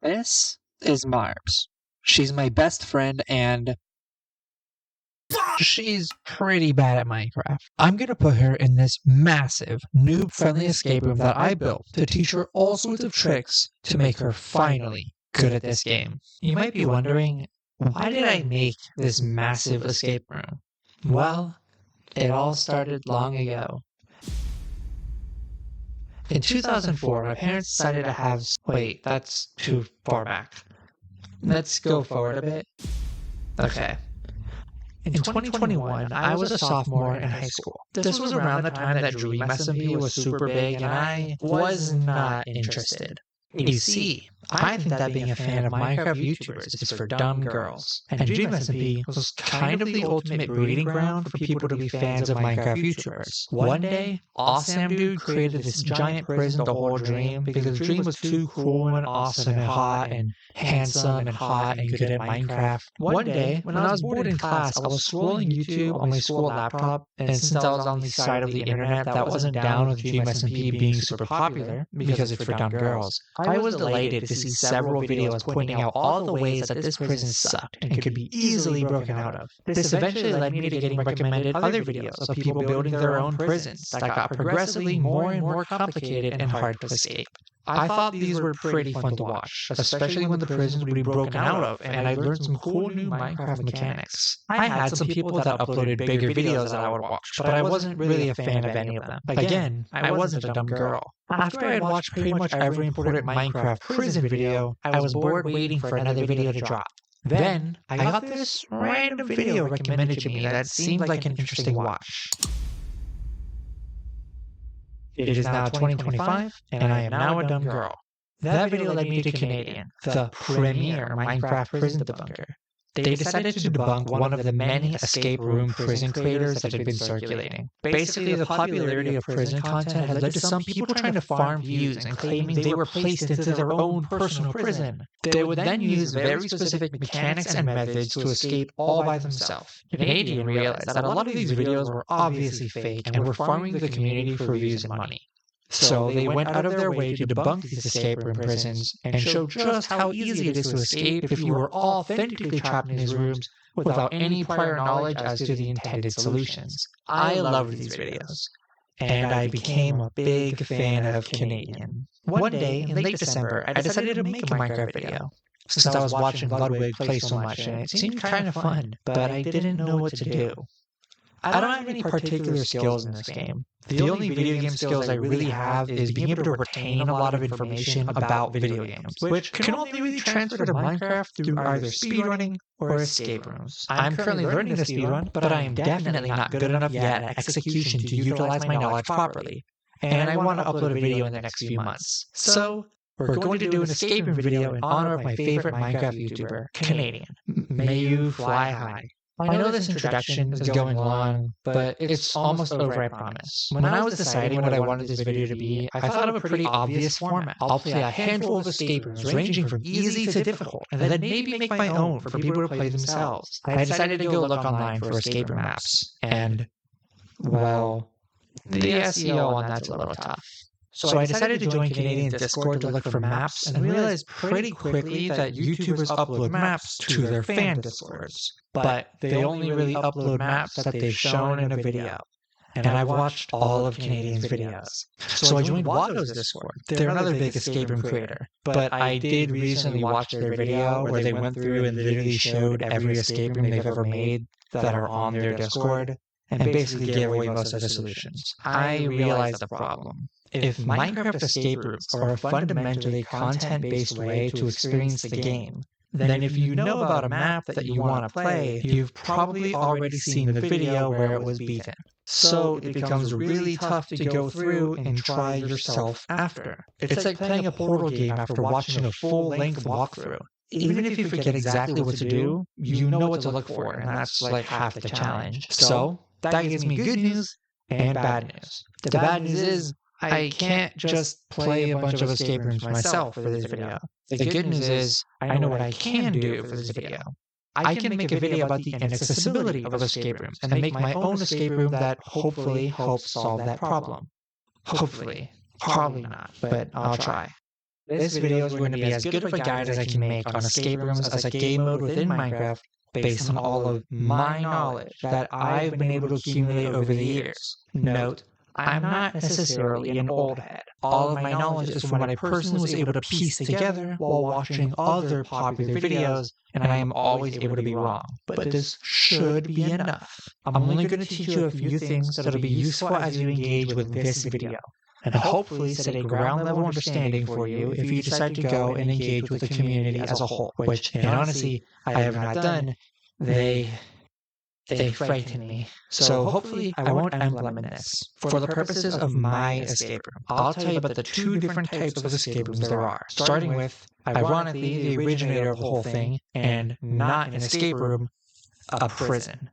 This is Mars. She's my best friend and she's pretty bad at Minecraft. I'm gonna put her in this massive, noob-friendly escape room that I built to teach her all sorts of tricks to make her finally good at this game. You might be wondering, why did I make this massive escape room? Well, it all started long ago. In 2004, my parents decided to have... Wait, that's too far back. Let's go forward a bit. Okay. In 2021, I was a sophomore in high school. This was around the time that Dream SMP was super big, and I was not interested. You see, I think that being a fan of Minecraft YouTubers is for dumb girls, and Dream SMP was kind of the ultimate breeding ground for people to be fans of Minecraft YouTubers. One day, Awesome Dude created this giant prison to hold Dream because Dream was too cool and awesome and hot and handsome and hot and good at Minecraft. One day, when I was bored in class, I was scrolling YouTube on my school laptop, and since I was on the side of the internet that wasn't down with Dream SMP being super popular because it's for dumb girls, I was delighted to see several videos pointing out all the ways that this prison sucked and could be easily broken out of. This eventually led me to getting recommended other videos of people building their own prisons that got progressively more and more complicated and hard to escape. I thought these were pretty fun to watch, especially when the prisons would be broken out of, and I learned some cool new Minecraft mechanics. I had some people that uploaded bigger videos that I would watch, but I wasn't really a fan of any of them. Again, I wasn't a dumb girl. After I had watched pretty much every important Minecraft prison video, I was bored waiting for another video to drop. Then, I got this random video recommended to me that seemed like an interesting watch. It is now 2025, and I am now a dumb girl. That video led me to Canadian, the premier Minecraft prison debunker. They decided to debunk one of the many escape room prison creators that had been circulating. Basically, the popularity of prison content had led to some people trying to farm views and claiming they were placed into their own personal prison. They would then use very specific mechanics and methods to escape all by themselves. Canadian realized that a lot of these videos were obviously fake and were farming the community for views and money. So they went out of their way to debunk these escape room prisons and show just how easy it is to escape if you were authentically trapped in these rooms without any prior knowledge as to the intended solutions. I loved these videos, and I became a big fan of Canadian. One day in late December, I decided to make a Minecraft video. Since I was watching Ludwig play so much and it seemed kind of fun, but I didn't know what to do. I don't have any particular skills in this game. The only video game skills I really have is being able to retain a lot of information about video games, which can only really transfer to Minecraft through either speedrunning or escape rooms. I'm currently learning to speedrun, but I am definitely not good enough yet at execution to utilize my knowledge properly, and I want to upload a video in the next few months. So, we're going to do an escape room video in honor of my favorite Minecraft YouTuber, Canadian. May you fly high. I know this introduction is going long, but it's almost over, I promise. When I was deciding what I wanted this video to be, I thought of a pretty obvious format. I'll play a handful of escape rooms ranging from easy to difficult, and then maybe make my own for people to play themselves. I decided to go look online for escape room maps, and, well, the SEO on that's a little tough. So I decided to join Canadian's Discord to look for maps and realized pretty quickly that YouTubers upload maps to their fan Discords. But they only really upload maps that they've shown in a video. And I watched all of Canadian's videos. So I joined Watto's Discord. They're another big escape room creator. But I did recently watch their video where they went through and literally showed every escape room they've ever made that are on their Discord, and basically gave away most of the solutions. I realized the problem. If Minecraft escape rooms are a fundamentally content-based way to experience the game, then if you know about a map that you want to play, you've probably already seen the video where it was beaten. So it becomes really tough to go through and try yourself after. It's like playing a Portal game after watching a full-length walkthrough. Even if you forget exactly what to do, you know what to look for, and that's like half the challenge. So that gives me good news and bad news. The bad news is, I can't just play a bunch of escape rooms myself for this video. The good news is, I know what I can do for this video. I can make a video about the inaccessibility of escape rooms and make my own escape room that hopefully helps solve that problem. Hopefully. Probably not, but I'll try. This video is going to be as good of a guide as I can make on escape rooms as a game mode within Minecraft based on all of my knowledge that I've been able to accumulate over the years. Note, I'm not necessarily an old head. All of my knowledge is from what I personally was able to piece together while watching other popular videos, and I am always able to be wrong. But this should be enough. I'm only going to teach you a few things that will be useful as you engage with this video, and hopefully set a ground level understanding for you if you decide to go and engage with the community as a whole, which, in honesty, I have not done. They frighten me. So hopefully I won't emblem this. For the purposes of my escape room, I'll tell you about the two different types of escape rooms there are, starting with, ironically, the originator of the whole thing, and not an escape room, a prison.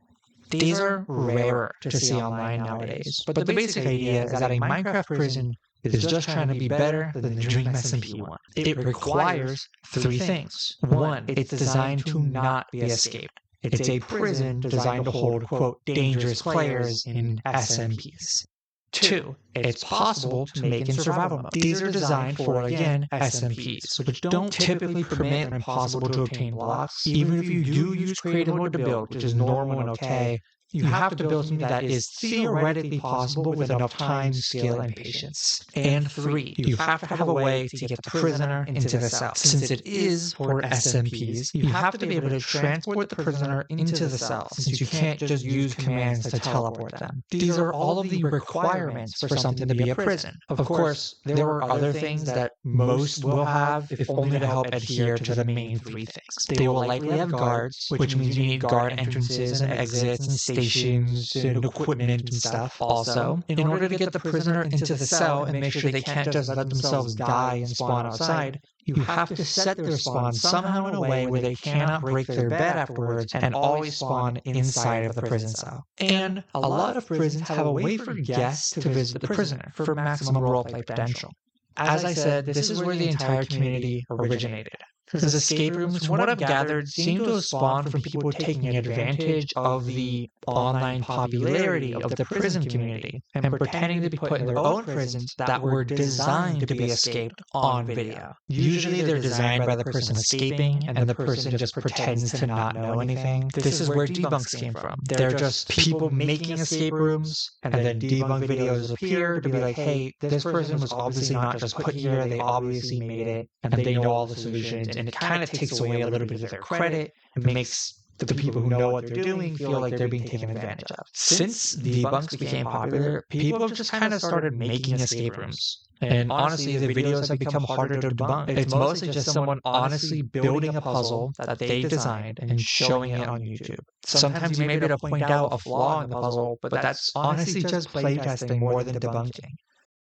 These are rarer to see online nowadays, but the basic idea is that a Minecraft prison is just trying to be better than the Dream SMP one. It requires three things. One, it's designed to not be escaped. It's a prison designed to hold, quote, dangerous players in SMPs. Two, it's possible to make in survival mode. These are designed for, again, SMPs, which don't typically permit or impossible to obtain blocks. Even if you do use creative mode to build, which is normal and okay, you have to build something that is theoretically possible with enough time, skill, and patience. And three, you have to have a way to get the prisoner into the cell. Since it is for SMPs, you have to be able to transport the prisoner into the cell, since you can't just use commands to teleport them. These are all of the requirements for something to be a prison. Of course, there are other things that most will have, if only to help adhere to the main three things. They will likely have guards, which means you need guard entrances and exits and stations and equipment and stuff. Also, in order to get the prisoner into the cell and make sure they can't just let themselves die and spawn outside, you have to set their spawn somehow in a way where they cannot break their bed afterwards and always spawn inside of the prison cell. And a lot of prisons have a way for guests to visit the prisoner for maximum roleplay potential. As I said, this is where the entire community originated. Because escape rooms, from what I've gathered, seem to have spawned from people taking advantage of the online popularity of the prison community and pretending to be put in their own prisons that were designed to be escaped on video. Usually they're designed by the person escaping, and the person just pretends to not know anything. This is where debunks came from. They're just people making escape rooms, and then debunk videos appear to be like, hey, this person was obviously not just put here, they obviously made it, and they know all the solutions. And it kind of takes away a little bit of their credit and makes the people who know what they're doing feel like they're being taken advantage of. Since debunks became popular, people have just kind of started making escape rooms. And honestly, the videos have become harder to debunk. It's mostly just someone honestly building a puzzle that they designed and showing it on YouTube. Sometimes you may be able to point out a flaw in the puzzle, but that's honestly just playtesting more than debunking.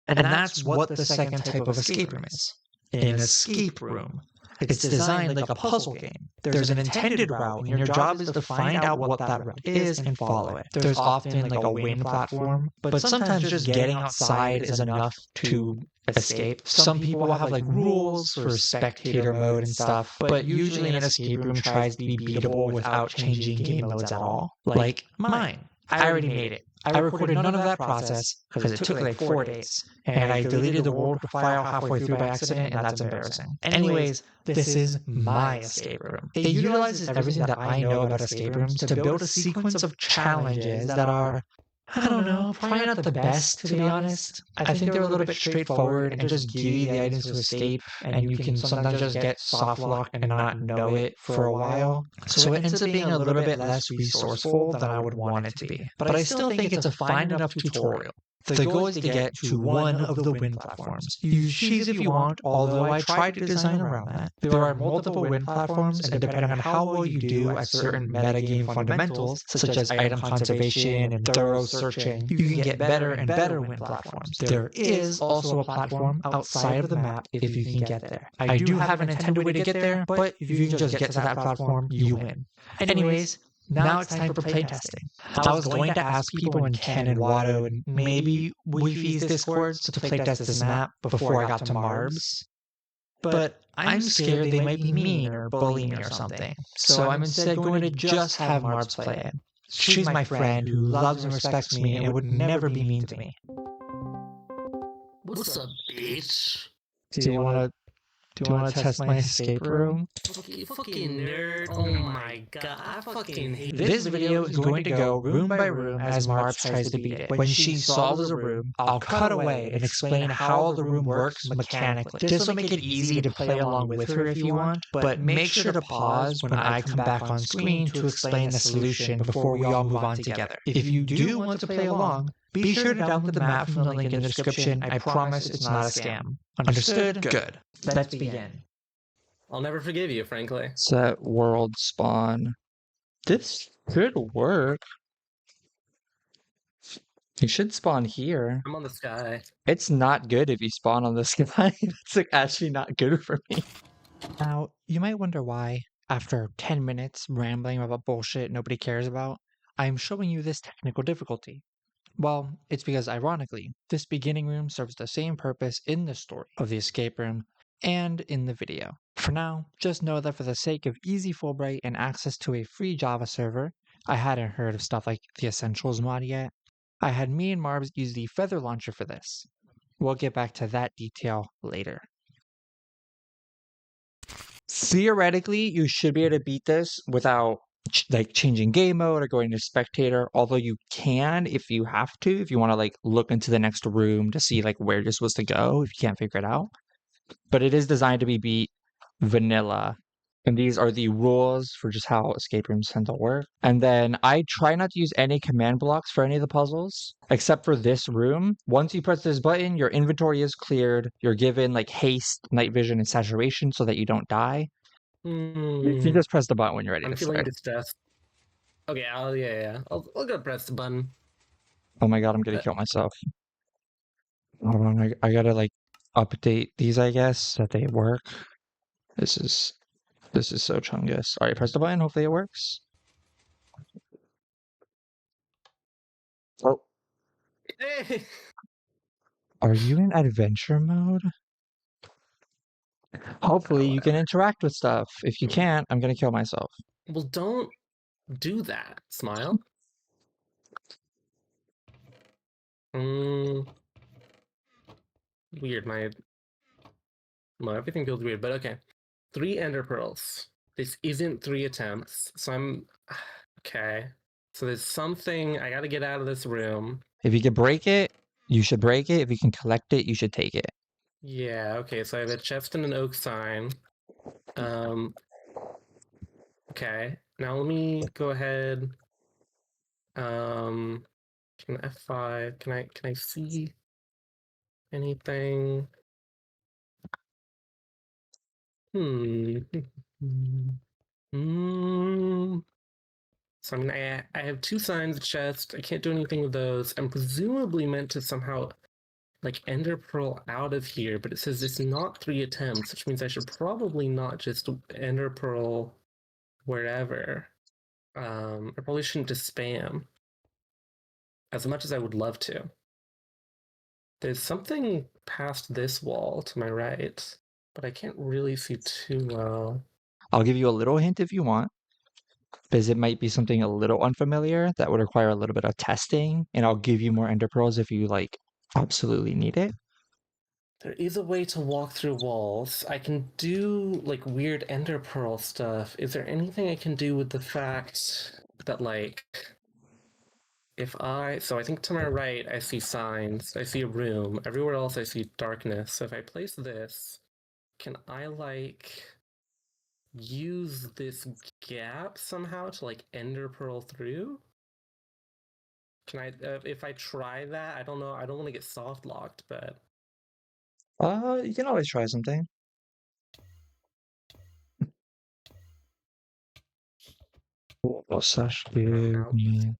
And that's what the second type of escape room is. An escape room. It's designed like a puzzle game. There's an intended route, and your job is to find out what that route is and follow it. There's often like a win platform, but sometimes just getting outside is enough to escape. Some people will have like rules for spectator mode and stuff, but usually an escape room tries to be beatable without changing game modes at all. Like mine. I already made it. I recorded none of that process because it took like 4 days, and I deleted the world file halfway through by accident, and that's embarrassing. Anyways, this is my escape room. It utilizes everything that I know about escape rooms to build a sequence of challenges that are, I don't know, probably not the best, to be honest. I think they're a little bit straightforward and just give you the items to escape, and you can sometimes just get soft locked and not know it for a while. So it ends up being a little bit less resourceful than I would want it to be. But I still think it's a fine enough tutorial. The goal is to get to one of the win platforms. Use cheese if you want, although I tried to design around that. There are multiple win platforms, and depending on how well you do at certain metagame fundamentals, such as item conservation and thorough searching, you can get better and better win platforms. There is also a platform outside of the map if you can get there. I do have an intended way to get there, but if you can just get to that platform, you win. Anyways, now it's time for playtesting. I was going to ask people in Ken and Watto and maybe Weefy's Discords to playtest this map before I got to Marbs, but I'm scared they might be mean or bully me or something, so I'm instead going to just have Marbs play it. She's my friend who loves and respects me and would never be mean to me. What's up, bitch? Do you want to Do you want to test my escape room? Fucking nerd. Oh my god. I fucking hate This video is going to go room by room as Marps tries to beat it. When she solves a room, I'll cut away and explain how the room works mechanically. This will make it easy to play along with her if you want, but make sure to pause when I come back on screen to explain the solution before we all move on together. If you do want to play along, be sure to download the map from the link in the description. I promise it's not a scam. Understood? Good. Let's begin. I'll never forgive you, frankly. Set world spawn. This should work. You should spawn here. I'm on the sky. It's not good if you spawn on the sky. It's like actually not good for me. Now, you might wonder why, after 10 minutes rambling about bullshit nobody cares about, I'm showing you this technical difficulty. Well, it's because ironically, this beginning room serves the same purpose in the story of the escape room and in the video. For now, just know that for the sake of easy Fulbright and access to a free Java server, I hadn't heard of stuff like the Essentials mod yet. I had me and Marbs use the Feather Launcher for this. We'll get back to that detail later. Theoretically, you should be able to beat this without like changing game mode or going to spectator, although you can if you have to, if you want to like look into the next room to see like where you're supposed to go if you can't figure it out. But it is designed to be beat vanilla. And these are the rules for just how escape rooms tend to work. And then I try not to use any command blocks for any of the puzzles, except for this room. Once you press this button, your inventory is cleared. You're given like haste, night vision, and saturation so that you don't die. You just press the button when you're ready I'm to feeling start. distressed. Okay, I'll go press the button. Oh my god, I'm gonna kill myself. Hold on, I gotta like update these, I guess, that they work. This is so chungus. Alright, press the button, hopefully it works. Oh, Hey! are you in adventure mode? Hopefully you can interact with stuff. If you can't, I'm gonna kill myself. Well, don't do that, Smile. Weird, well, everything feels weird, but okay. 3 ender pearls. This isn't 3 attempts, so I'm... Okay. So there's something... I gotta get out of this room. If you can break it, you should break it. If you can collect it, you should take it. Yeah, okay, so I have a chest and an oak sign. Okay. Now let me go ahead... Can F5... Can I see anything? So I mean, I have 2 signs, a chest. I can't do anything with those. I'm presumably meant to somehow like ender pearl out of here, but it says it's not 3 attempts, which means I should probably not just ender pearl wherever. I probably shouldn't just spam as much as I would love to. There's something past this wall to my right, but I can't really see too well. I'll give you a little hint if you want, because it might be something a little unfamiliar that would require a little bit of testing, and I'll give you more ender pearls if you like absolutely need it. There is a way to walk through walls. I can do like weird ender pearl stuff. Is there anything I can do with the fact that like so I think to my right I see signs, I see a room. Everywhere else I see darkness. So if I place this, can I like use this gap somehow to like ender pearl through? Can I if I try that? I don't know. I don't want to get soft locked, but You can always try something. Oh, such good.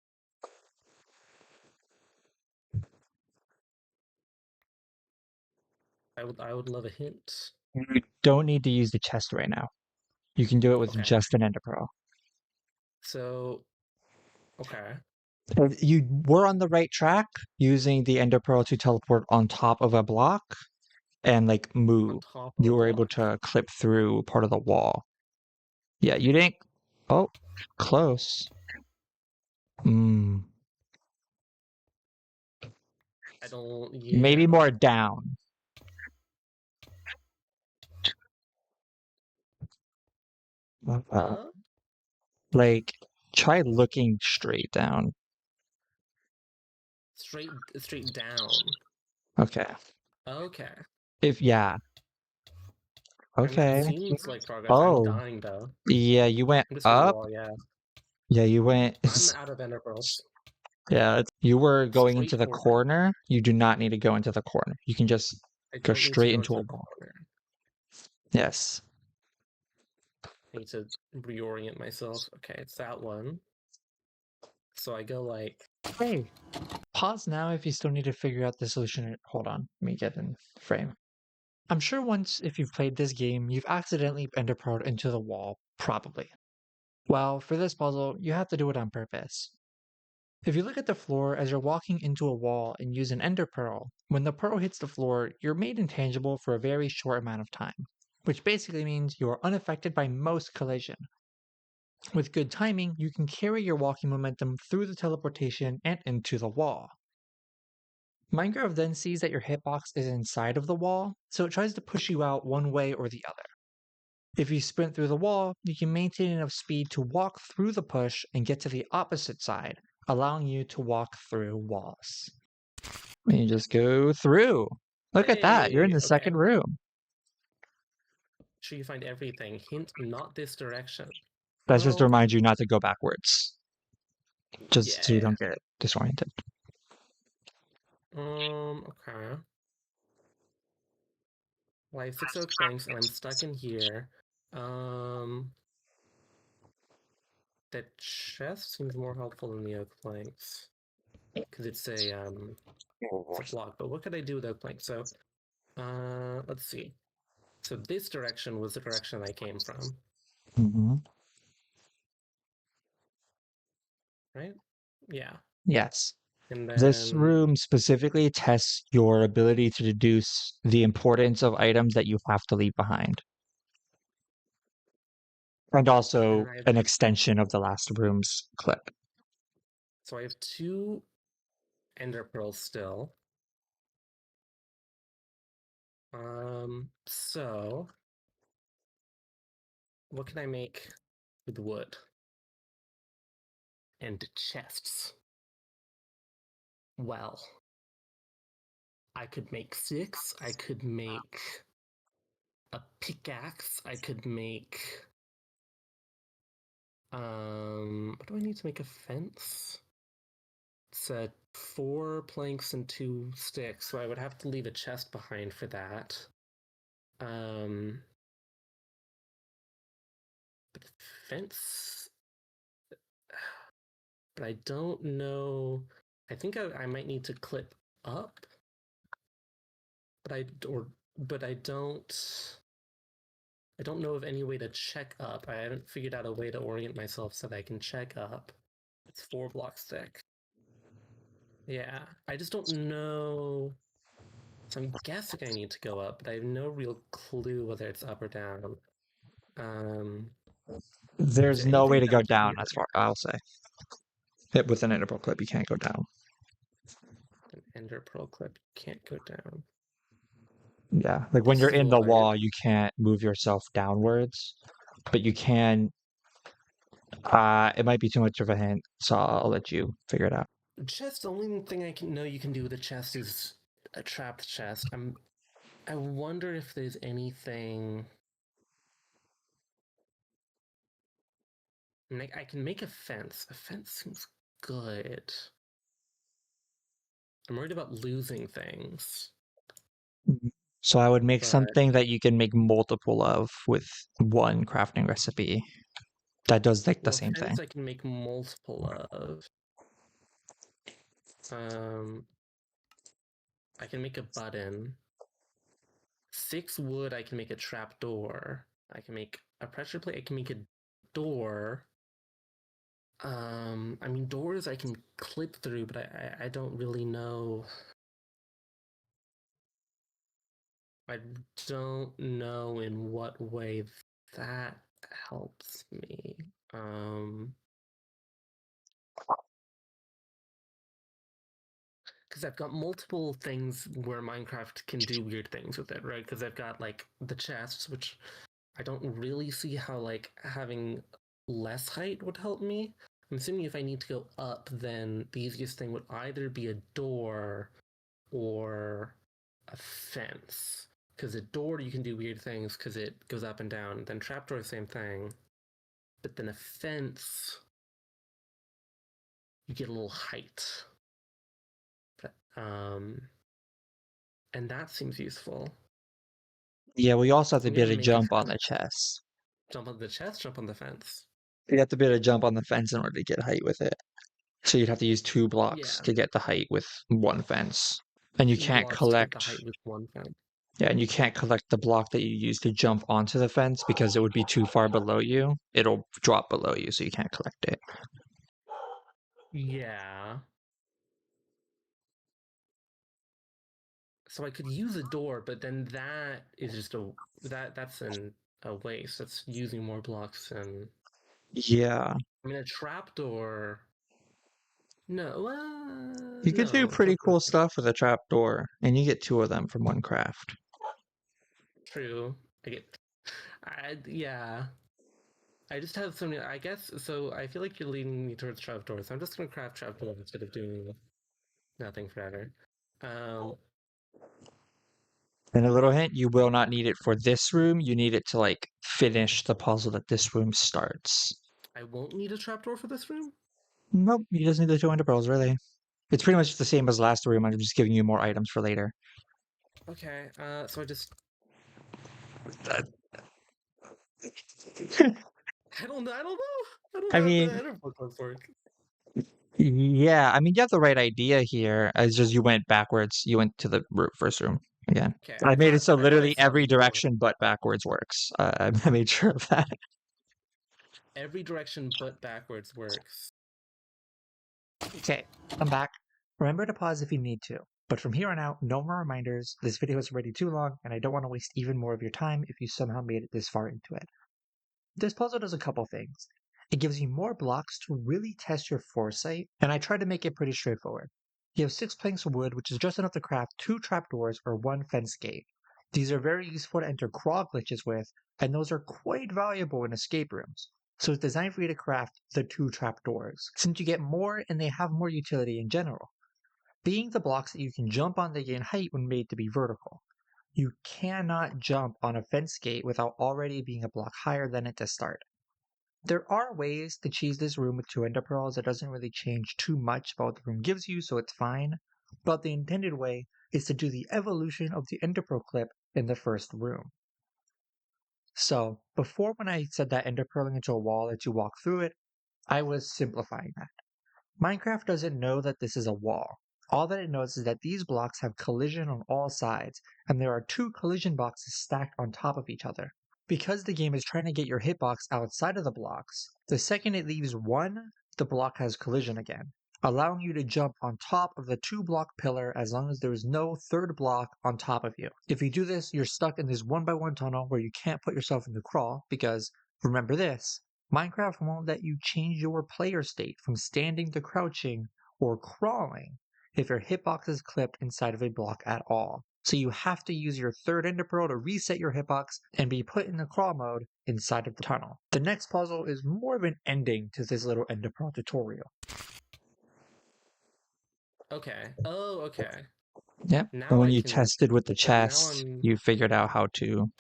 I would love a hint. You don't need to use the chest right now. You can do it with just an ender pearl. So, okay. You were on the right track using the ender pearl to teleport on top of a block and like move. You were able to clip through part of the wall. Yeah, you didn't. Oh, close. I don't. Yeah. Maybe more down. Up? Like, try looking straight down. Straight down. Okay. Okay. Yeah. I mean, that Okay. seems like progress. I'm Oh, dying though. yeah, you went I'm just in the up. wall, yeah. Yeah, you went. I'm out of ender pearls. Yeah, you were going into Straight the forward. corner. You do not need to go into the corner. You can just I go don't need to straight go into a the wall. corner. Yes. I need to reorient myself. Okay, it's that one. So I go like, Hey, pause now if you still need to figure out the solution. Hold on, let me get in frame. I'm sure once, if you've played this game, you've accidentally ender pearled into the wall, probably. Well, for this puzzle, you have to do it on purpose. If you look at the floor as you're walking into a wall and use an ender pearl, when the pearl hits the floor, you're made intangible for a very short amount of time, which basically means you are unaffected by most collision. With good timing, you can carry your walking momentum through the teleportation and into the wall. Minecraft then sees that your hitbox is inside of the wall, so it tries to push you out one way or the other. If you sprint through the wall, you can maintain enough speed to walk through the push and get to the opposite side, allowing you to walk through walls. And you just go through. Look at that, you're in hey, the second okay. room. Sure you find everything. Hint, not this direction. That's just to Well, remind you not to go backwards. Just so you yeah. don't get disoriented. Okay. Well, I have 6 oak planks and I'm stuck in here. The chest seems more helpful than the oak planks. Because it's a block. But what could I do with oak planks? So, let's see. So this direction was the direction I came from, Mm-hmm. right? Yeah. Yes. And This then room specifically tests your ability to deduce the importance of items that you have to leave behind. And also I have, an extension of the last room's clip. so I have 2 ender pearls still. So what can I make with wood? And chests. Well, I could make 6. I could make a pickaxe. I could make what do I need to make a fence? It's 4 planks and 2 sticks, so I would have to leave a chest behind for that. But fence, but I don't know. I think I might need to clip up, but I don't know of any way to check up. I haven't figured out a way to orient myself so that I can check up. It's 4 blocks thick. Yeah, I just don't know. So I'm guessing I need to go up, but I have no real clue whether it's up or down. There's Is there no way anything to go down down, here? as far I'll say. With an interval clip, you can't go down. An ender pearl clip can't go down. Yeah, like when This you're is in the what? wall, you can't move yourself downwards, but you can. It might be too much of a hint, so I'll let you figure it out. Chest, the only thing I know you can do with a chest is a trapped chest. I wonder if there's anything. I mean, I can make a fence. A fence seems good. I'm worried about losing things. So I would make But something that you can make multiple of with one crafting recipe that does like the well, a same thing. fence I can make multiple of. I can make a button. 6 wood, I can make a trap door. I can make a pressure plate. I can make a door. I mean, doors I can clip through, but I don't really know. I don't know in what way that helps me. Because I've got multiple things where Minecraft can do weird things with it, right? Because I've got like the chests, which I don't really see how like having less height would help me. I'm assuming if I need to go up, then the easiest thing would either be a door or a fence. Because a door you can do weird things because it goes up and down. Then trapdoor, same thing. But then a fence, you get a little height. But, and that seems useful. Yeah, we also have to I'm be able gonna to make a jump on the fence. chest. Jump on the chest, jump on the fence. You have to be able to jump on the fence in order to get height with it. So you'd have to use 2 blocks Yeah. to get the height with 1 fence. And you 2 can't blocks to get the collect. height with 1 fence. Yeah, and you can't collect the block that you use to jump onto the fence because it would be too far below you. It'll drop below you, so you can't collect it. Yeah. So I could use a door, but then that is just that's a waste. That's using more blocks and Yeah. I mean a trapdoor. No, You could do no, pretty trapdoor. cool stuff with a trapdoor, and you get 2 of them from one craft. True. Yeah. I just have so many. I guess so. I feel like you're leading me towards trapdoor, so I'm just gonna craft trapdoor instead of doing nothing forever. And a little hint, you will not need it for this room. You need it to like finish the puzzle that this room starts. I won't need a trapdoor for this room. Nope, you just need the 200 pearls, really. It's pretty much the same as last room. I'm just giving you more items for later. Okay. So I just. I don't know. I don't know. I don't I know how the mean, ender portals work. yeah, I mean, you have the right idea here. It's just you went backwards. You went to the first room again. Okay. I made it so I thought I literally saw every 4. direction but backwards works. I made sure of that. Every direction but backwards works. Okay, I'm back. Remember to pause if you need to. But from here on out, no more reminders. This video is already too long, and I don't want to waste even more of your time if you somehow made it this far into it. This puzzle does a couple things. It gives you more blocks to really test your foresight, and I tried to make it pretty straightforward. You have 6 planks of wood, which is just enough to craft 2 trapdoors or 1 fence gate. These are very useful to enter crawl glitches with, and those are quite valuable in escape rooms. So it's designed for you to craft the 2 trapdoors, since you get more and they have more utility in general. Being the blocks that you can jump on to gain height when made to be vertical. You cannot jump on a fence gate without already being a block higher than it to start. There are ways to cheese this room with 2 ender pearls that doesn't really change too much about what the room gives you, so it's fine. But the intended way is to do the evolution of the ender pearl clip in the first room. So, before when I said that ender pearling into a wall lets you walk through it, I was simplifying that. Minecraft doesn't know that this is a wall. All that it knows is that these blocks have collision on all sides, and there are 2 collision boxes stacked on top of each other. Because the game is trying to get your hitbox outside of the blocks, the second it leaves one, the block has collision again, allowing you to jump on top of the 2-block pillar as long as there is no 3rd block on top of you. If you do this, you're stuck in this 1x1 tunnel where you can't put yourself in the crawl because, remember this, Minecraft won't let you change your player state from standing to crouching or crawling if your hitbox is clipped inside of a block at all. So you have to use your 3rd ender pearl to reset your hitbox and be put in the crawl mode inside of the tunnel. The next puzzle is more of an ending to this little ender pearl tutorial. Okay. Oh, okay. Yep. And Now when I you can. tested with the Yeah, now chest, I'm. you figured out how to.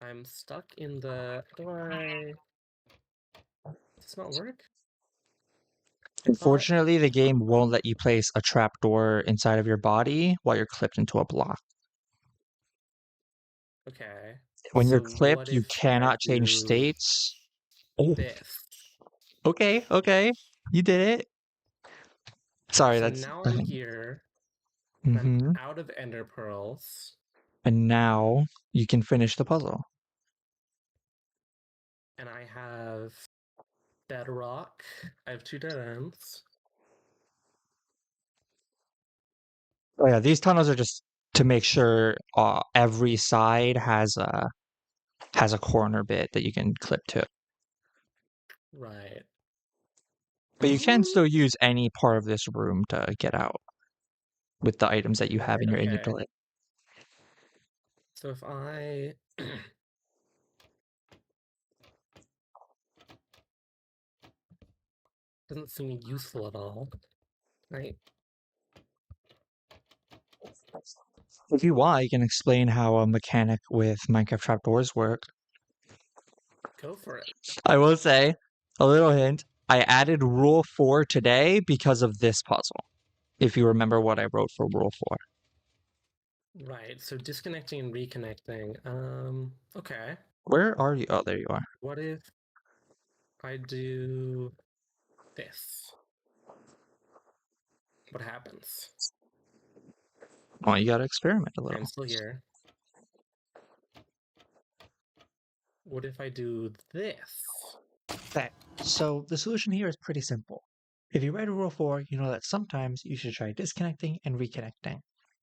I'm stuck in the. How do I? Does this not work? I thought. Unfortunately, the game won't let you place a trapdoor inside of your body while you're clipped into a block. Okay. When you're So clipped, what you if I cannot change do states. Oh, this? okay. You did it. Sorry, So that's. now I'm here. And I'm Mm-hmm. out of ender pearls. And now you can finish the puzzle. And I have bedrock. I have 2 dead ends. Oh yeah, these tunnels are just to make sure every side has a corner bit that you can clip to. Right. But you can still use any part of this room to get out with the items that you have Right, in your okay. inventory. So if I doesn't seem useful at all, right? If you want, I can explain how a mechanic with Minecraft trapdoors work. Go for it. I will say, a little hint, I added rule 4 today because of this puzzle. If you remember what I wrote for rule 4. Right. So disconnecting and reconnecting. Okay. Where are you? Oh, there you are. What if I do this? What happens? Well, you gotta experiment a I'm little. still here. What if I do this? Okay, so the solution here is pretty simple. If you write a rule 4, you know that sometimes you should try disconnecting and reconnecting.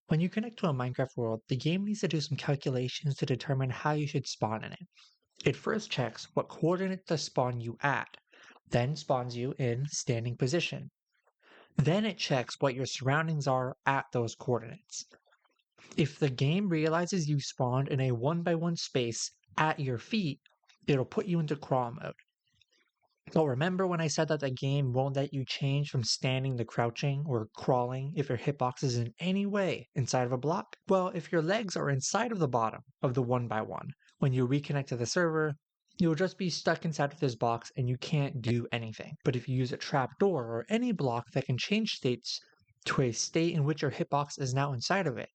When you connect to a Minecraft world, the game needs to do some calculations to determine how you should spawn in it. It first checks what coordinate to spawn you at, then spawns you in standing position. Then it checks what your surroundings are at those coordinates. If the game realizes you spawned in a 1x1 space at your feet, it'll put you into crawl mode. So remember when I said that the game won't let you change from standing to crouching or crawling if your hitbox is in any way inside of a block? Well, if your legs are inside of the bottom of the 1x1, when you reconnect to the server, you'll just be stuck inside of this box and you can't do anything. But if you use a trapdoor or any block that can change states to a state in which your hitbox is now inside of it,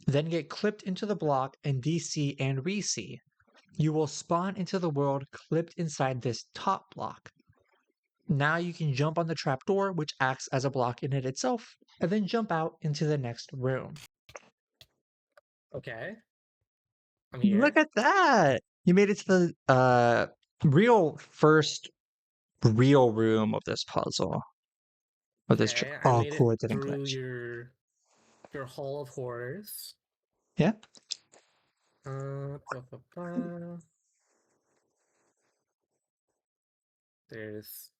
then get clipped into the block and DC and re-see, you will spawn into the world clipped inside this top block. Now you can jump on the trapdoor, which acts as a block in it itself, and then jump out into the next room. Okay. I'm here. Look at that! You made it to the first real room of this puzzle. Of this Okay, I oh, made cool! it It didn't through glitch. your Hall of Horrors. Yeah. Ba, ba, ba. There's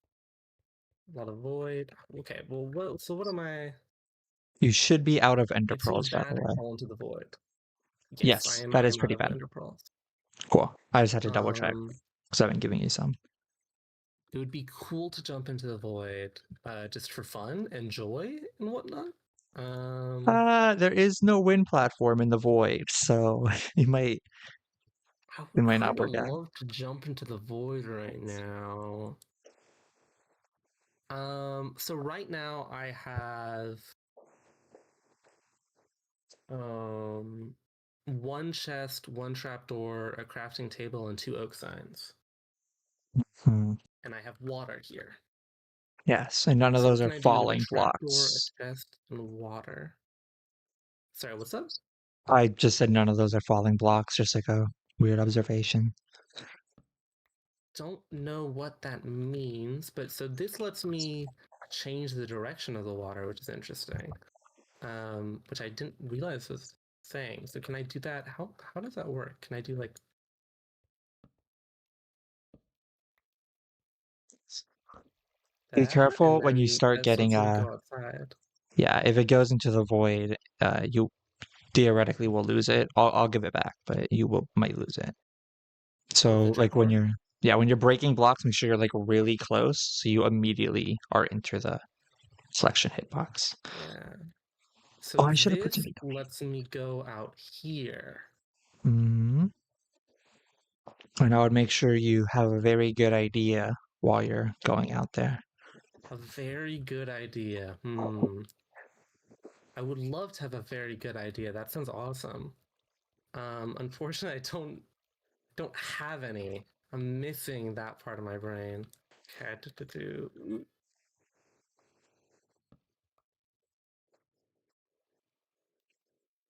a lot of void. Okay, well, so what am I? You should be out of ender It's really pearls, by bad the to way. fall into the void. Yes, Yes, I that is am out pretty of bad. ender pearls. Cool. I just had to double check Um, because I've been giving you some. it would be cool to jump into the void, just for fun and joy and whatnot. There is no wind platform in the void, so you might I it would might not kind of work out. love to jump into the void right now. So right now I have one chest, one trapdoor, a crafting table, and 2 oak signs. Hmm. And I have water here. Yes, and none of So those what are can I do with a falling trapdoor, blocks. a chest, and water? Sorry, what's up? I just said none of those are falling blocks, just like a weird observation. Don't know what that means, but so this lets me change the direction of the water, which is interesting. Which I didn't realize was saying. So can I do that? How does that work? Can I do like Be that, and careful when you then start this getting lets me go outside? yeah, if it goes into the void, you theoretically will lose it. I'll give it back, but you might lose it. Oh, So the like when trapdoor? you're breaking blocks, make sure you're like really close so you immediately are into the selection hitbox. Yeah. Oh, So I should have put this tomato. lets me go out here. Mm. And I would make sure you have a very good idea while you're going out there. A very good idea. I would love to have a very good idea. That sounds awesome. Unfortunately, I don't have any. I'm missing that part of my brain. Okay,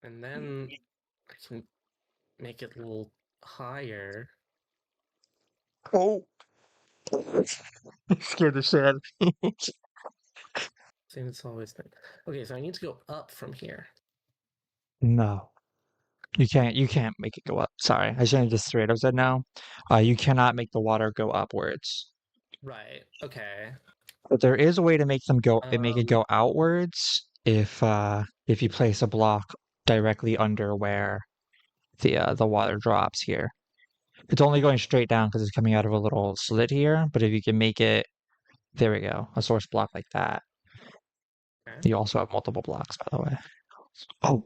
and then I can make it a little higher. Oh, scared the shit out of me. Same as always been. Okay, so I need to go up from here. No, you can't make it go up. Sorry, I shouldn't have just straight up said no. You cannot make the water go upwards. Right. Okay. But there is a way to make it Um. go outwards if you place a block directly under where the water drops here. It's only going straight down because it's coming out of a little slit here. But if you can make it, there we go, a source block like that. Okay. You also have multiple blocks, by the way. Oh,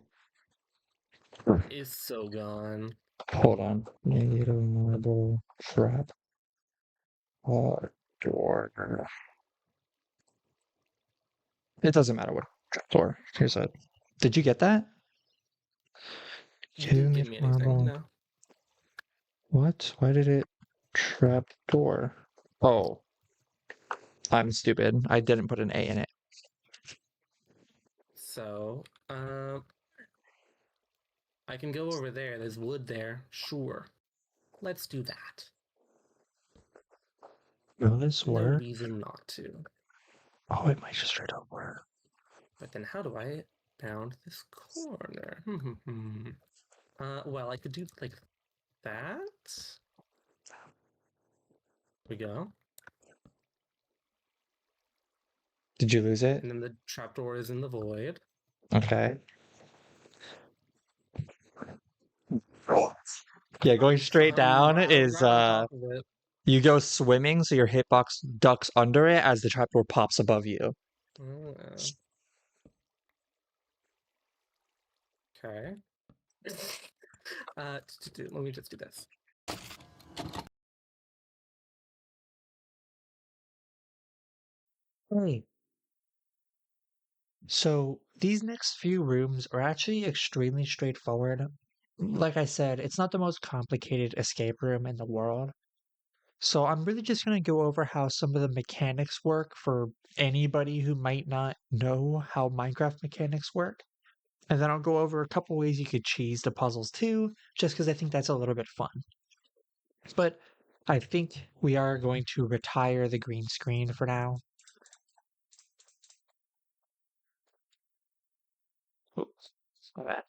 Is so gone. hold on. Native marble trap door. It doesn't matter what trap door. Here's a. Did you get that? You didn't give me anything, no. What? Why did it trap door? Oh, I'm stupid. I didn't put an A in it. So, I can go over there. There's wood there. Sure. Let's do that. Will this No work? reason not to. Oh, it might just straight up work. But then how do I bound this corner? Well, I could do like that. We go. Did you lose it? And then the trapdoor is in the void. Okay. Yeah, going straight down is right on top of it. you go swimming, so your hitbox ducks under it as the trapdoor pops above you. Okay. Let me just do this. Hey. So these next few rooms are actually extremely straightforward. Like I said, it's not the most complicated escape room in the world. So I'm really just going to go over how some of the mechanics work for anybody who might not know how Minecraft mechanics work. And then I'll go over a couple ways you could cheese the puzzles too, just because I think that's a little bit fun. But I think we are going to retire the green screen for now. Oops, my bad.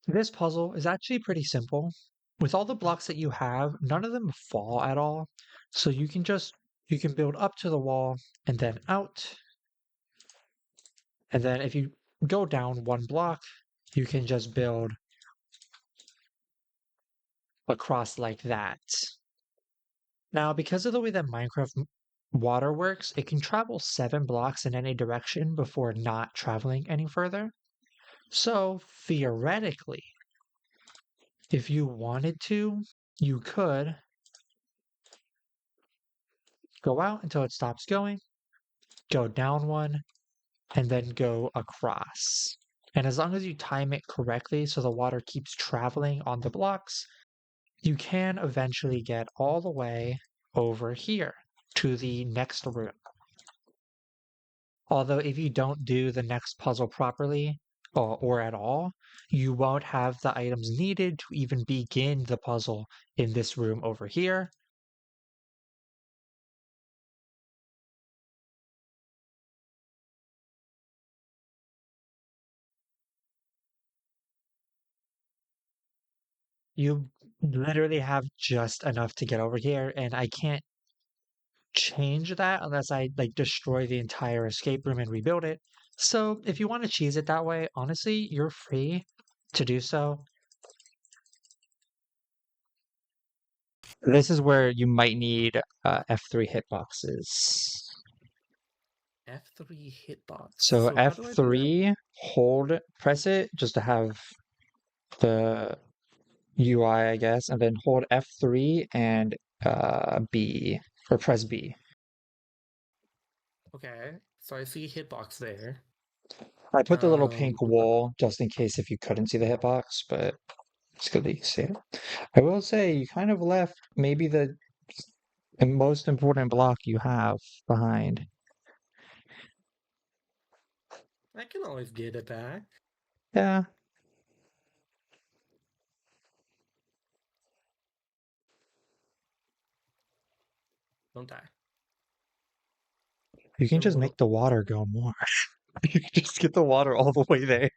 This puzzle is actually pretty simple. With all the blocks that you have, none of them fall at all. So you can build up to the wall and then out. And then if you go down one block, you can just build across like that. Now, because of the way that Minecraft water works, it can travel 7 blocks in any direction before not traveling any further. So, theoretically, if you wanted to, you could go out until it stops going, go down one, and then go across. And as long as you time it correctly so the water keeps traveling on the blocks, you can eventually get all the way over here to the next room. Although if you don't do the next puzzle properly or at all, you won't have the items needed to even begin the puzzle in this room over here. You literally have just enough to get over here, and I can't change that unless I like destroy the entire escape room and rebuild it. So if you want to cheese it that way, honestly, you're free to do so. This is where you might need F3 hitboxes. F3 hitbox. So how do I do that? F3, press it just to have the UI, I guess, and then hold F3 and B, or press B. Okay, so I see hitbox there. I put the little pink but wool just in case if you couldn't see the hitbox, but it's good that you see it. I will say you kind of left maybe the most important block you have behind. I can always get it back. Yeah. Don't die. You can Have a just little. make the water go more. You can just get the water all the way there.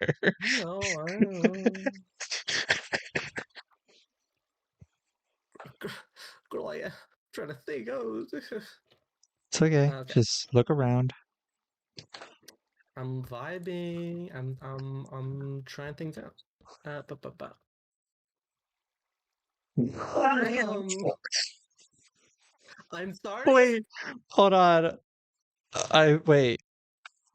No, I know. Girl, I trying to think. Oh, It's okay. okay. Just look around. I'm vibing. I'm trying things out. But. I'm sorry. Wait, hold on. Wait.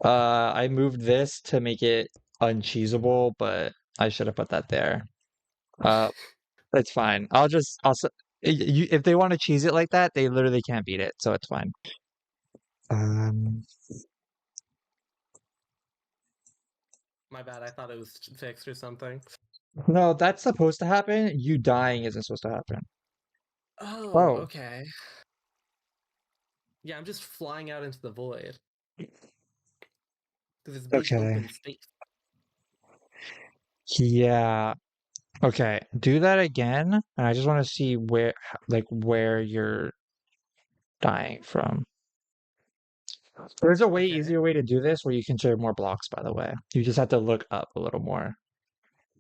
I moved this to make it uncheesable, but I should have put that there. It's fine. If they want to cheese it like that, they literally can't beat it, so it's fine. Um, My bad. I thought it was fixed or something. no, that's supposed to happen. You dying isn't supposed to happen. Oh, Oh, okay. Yeah, I'm just flying out into the void. Because it's big okay. open space. Yeah. Okay. Do that again, and I just want to see where you're dying from. There's a way Okay. easier way to do this where you can share more blocks, by the way. You just have to look up a little more,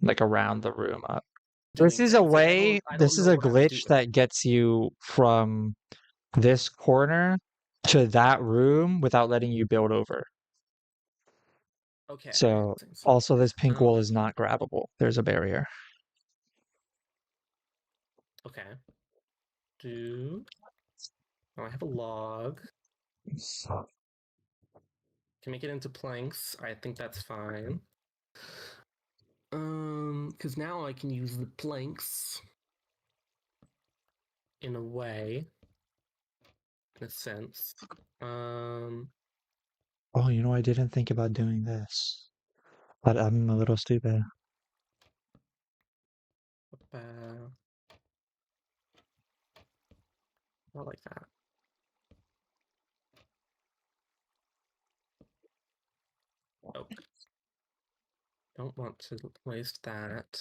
like around the room up. Doing things. Like I don't This is know a what I'm glitch doing. that gets you from this corner to that room without letting you build over. Okay. So also this pink Um, wool is not grabbable. There's a barrier. okay. Oh, I have a log. Can make it into planks. I think that's fine. Because now I can use the planks in a way, in a sense. Oh, I didn't think about doing this. But I'm a little stupid. Not like that. Oh, don't want to waste that.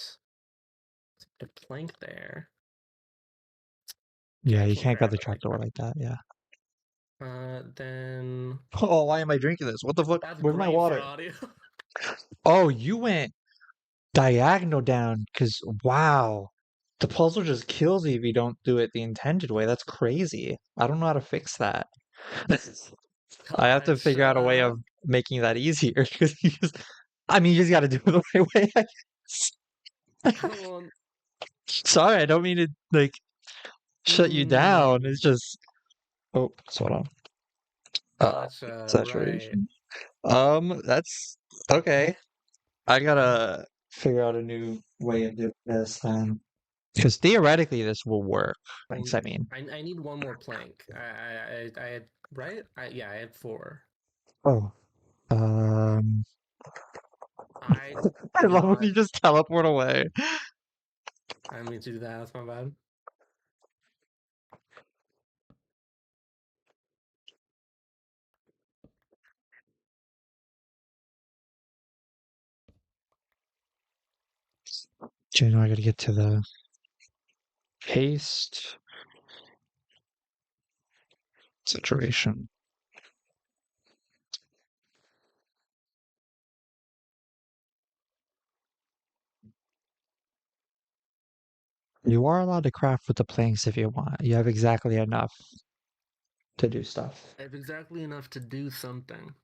The plank there. Okay, Yeah, I you can't can't grab grab the it like trapdoor like that. Yeah. that. Then Oh, why am I drinking this? What the fuck? that's Where's my great for water? audio. Oh, you went diagonal down because wow, the puzzle just kills you if you don't do it the intended way. That's crazy. I don't know how to fix that. I have to figure out a way Gotcha. of making that easier because you just got to do it the right way. I guess. Well, Sorry, I don't mean to like shut you down. It's just oh, hold on. gotcha. Right. Saturation. That's okay. I gotta figure out a new way of doing this then. Because theoretically this will work. Well, Thanks, I mean. I need one more plank. I had right. Yeah, I had 4. Oh. Um I I did love when not. you just teleport away. I didn't mean to do that. That's my bad. I gotta get to the paste saturation. You are allowed to craft with the planks if you want. You have exactly enough to do stuff. I have exactly enough to do something.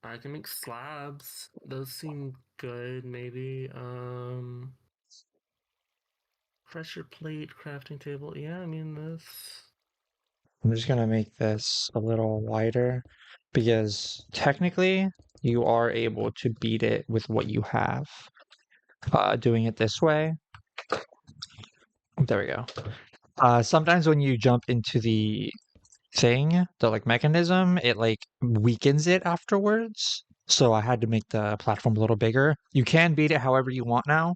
I can make slabs. Those seem good. Maybe. Pressure plate, crafting table. Yeah, I mean this. I'm just gonna make this a little wider because technically you are able to beat it with what you have. Doing it this way. There we go. Sometimes when you jump into the thing, the like mechanism, it like weakens it afterwards. So I had to make the platform a little bigger. You can beat it however you want now.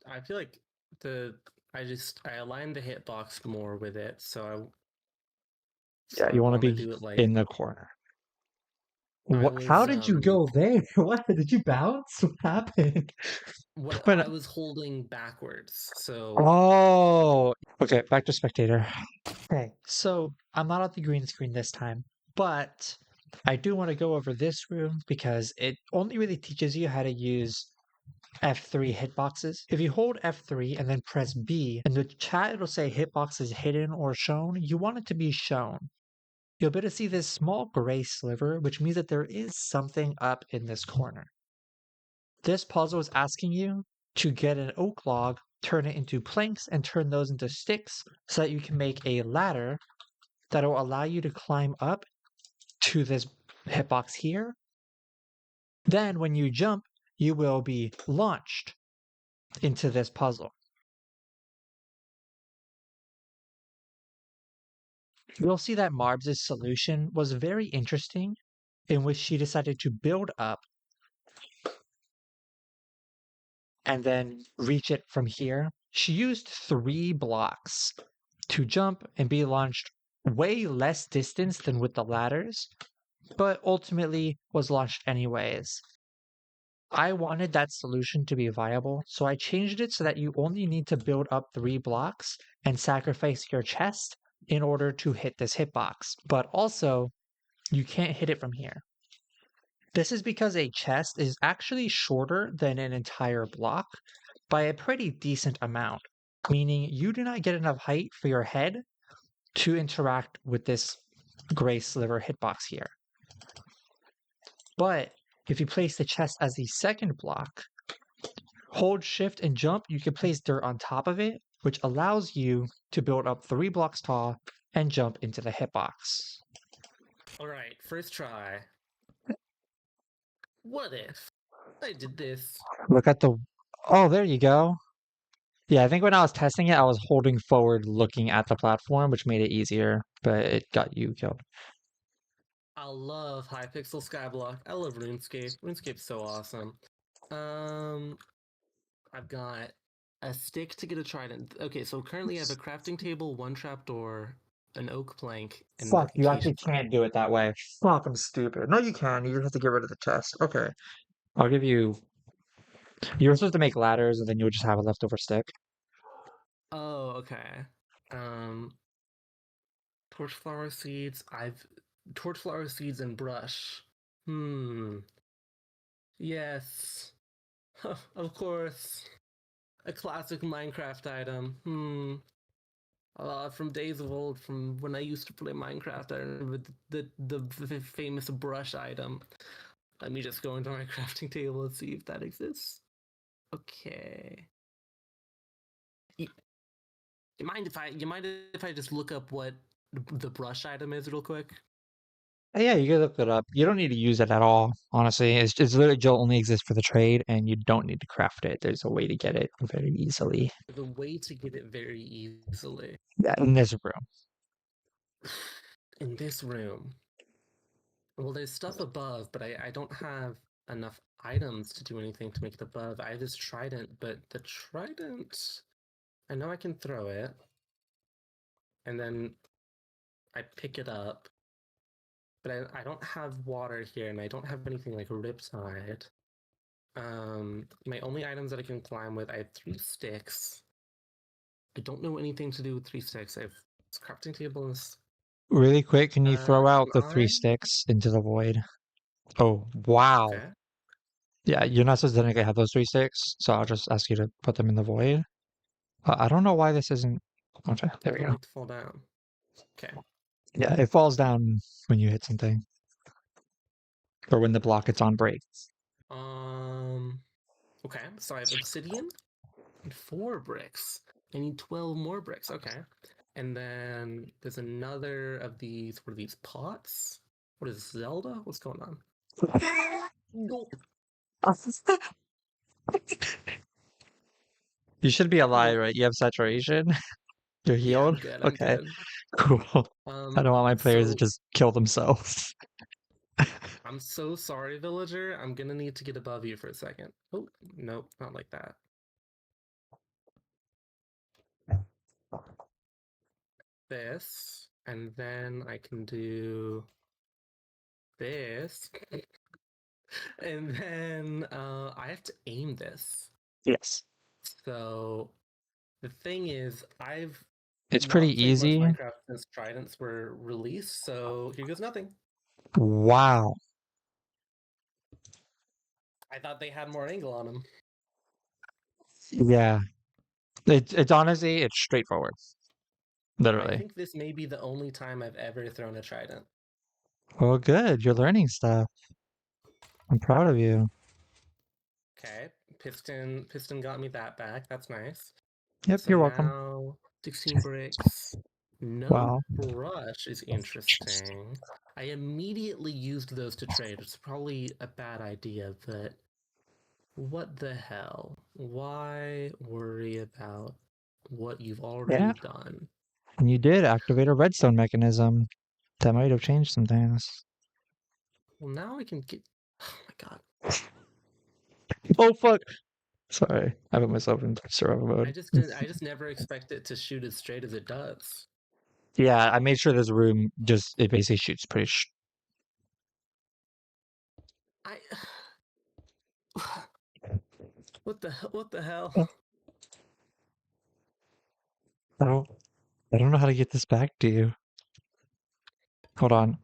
I feel like I aligned the hitbox more with it, Yeah, so I you want to want to be do it like in the corner. I What? How was did you go there? What? Did you bounce? What happened? what When I was holding backwards. So Oh, okay, back to spectator. Okay, so I'm not on the green screen this time, but I do want to go over this room because it only really teaches you how to use F3 hitboxes. If you hold F3 and then press B, in the chat it'll say hitbox is hidden or shown. You want it to be shown. you'll be able to see this small gray sliver, which means that there is something up in this corner. This puzzle is asking you to get an oak log, turn it into planks, and turn those into sticks so that you can make a ladder that will allow you to climb up to this hitbox here. Then when you jump, you will be launched into this puzzle. You'll see that Marbs' solution was very interesting, in which she decided to build up and then reach it from here. She used 3 blocks to jump and be launched way less distance than with the ladders, but ultimately was launched anyways. I wanted that solution to be viable, so I changed it so that you only need to build up 3 blocks and sacrifice your chest in order to hit this hitbox. But also, you can't hit it from here. This is because a chest is actually shorter than an entire block by a pretty decent amount, meaning you do not get enough height for your head to interact with this gray sliver hitbox here. But if you place the chest as the second block, hold shift and jump, you can place dirt on top of it, which allows you to build up 3 blocks tall and jump into the hitbox. Alright, first try. What if I did this? Look at the... Oh, there you go. Yeah, I think when I was testing it, I was holding forward looking at the platform, which made it easier, but it got you killed. I love Hypixel Skyblock. I love RuneScape. RuneScape's so awesome. I've got a stick to get a trident. Okay, so currently I have a crafting table, 1 trapdoor, an oak plank, and Fuck, you acacia actually can't do it that way. Fuck, I'm stupid. No, you can. You just have to get rid of the chest. Okay. I'll give you... You were supposed to make ladders, and then you would just have a leftover stick. Oh, okay. Torchflower seeds. Torchflower seeds and brush. Yes. Of course. A classic Minecraft item. From days of old, from when I used to play Minecraft, I remember the famous brush item. Let me just go into my crafting table and see if that exists. Okay. You mind if I just look up what the brush item is real quick? Yeah, you can look it up. You don't need to use it at all, honestly. It's literally just only exists for the trade, and you don't need to craft it. There's a way to get it very easily. There's a way to get it very easily. Yeah, in this room. In this room. Well, there's stuff above, but I don't have enough items to do anything to make it above. I have this trident, but the trident... I know I can throw it. And then I pick it up. But I don't have water here, and I don't have anything like Riptide. My only items that I can climb with, I have 3 sticks. I don't know anything to do with 3 sticks. I have this crafting table and Really quick, can you throw out the 3 I... sticks into the void? Oh, wow. Okay. Yeah, you're not supposed to have those 3 sticks, so I'll just ask you to put them in the void. I don't know why this isn't... Okay, there we go. To fall down. Okay. Yeah, it falls down when you hit something. Or when the block it's on break. Okay, so I have obsidian and 4 bricks. I need 12 more bricks. Okay. And then there's another of these. What are these pots? What is Zelda? What's going on? You should be alive, right? You have saturation? You're Yeah, healed? I'm good. Okay, Good. cool. I don't want my players to just kill themselves. I'm so sorry, villager. I'm gonna need to get above you for a second. Oh, nope, not like that. This, and then I can do this. And then I have to aim this. Yes. So the thing is, It's pretty easy. Minecraft since tridents were released, so here goes nothing. Wow. I thought they had more angle on them. Yeah. It's honestly, it's straightforward. Literally. I think this may be the only time I've ever thrown a trident. Well, good. You're learning stuff. I'm proud of you. Okay, piston got me that back. That's nice. Yep, So you're welcome. now 16 bricks. No Wow. brush is interesting. I immediately used those to trade. It's probably a bad idea, but what the hell? Why worry about what you've already Yeah. done? And you did activate a redstone mechanism. That might have changed some things. Well, now I can get. Oh my god! Oh, fuck. Sorry. I put myself in survival mode. I just never expect it to shoot as straight as it does. Yeah, I made sure this room it basically shoots pretty. I. What the hell? I don't, I don't know how to get this back to you. Hold on.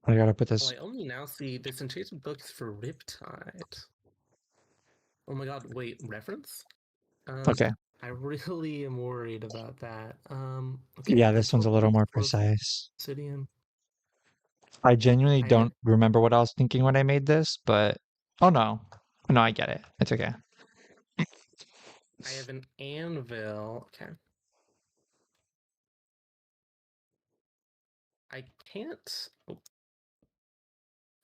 I gotta put Well, this. I only now see this enchanted book is for Riptide. Oh my god! Wait, reference? Okay. I really am worried about that. Okay, Yeah, the this one's a little more 12 precise. obsidian. I genuinely I have don't remember what I was thinking when I made this, but oh no. No, I get it. It's okay. an anvil. Okay. I can't. Oh,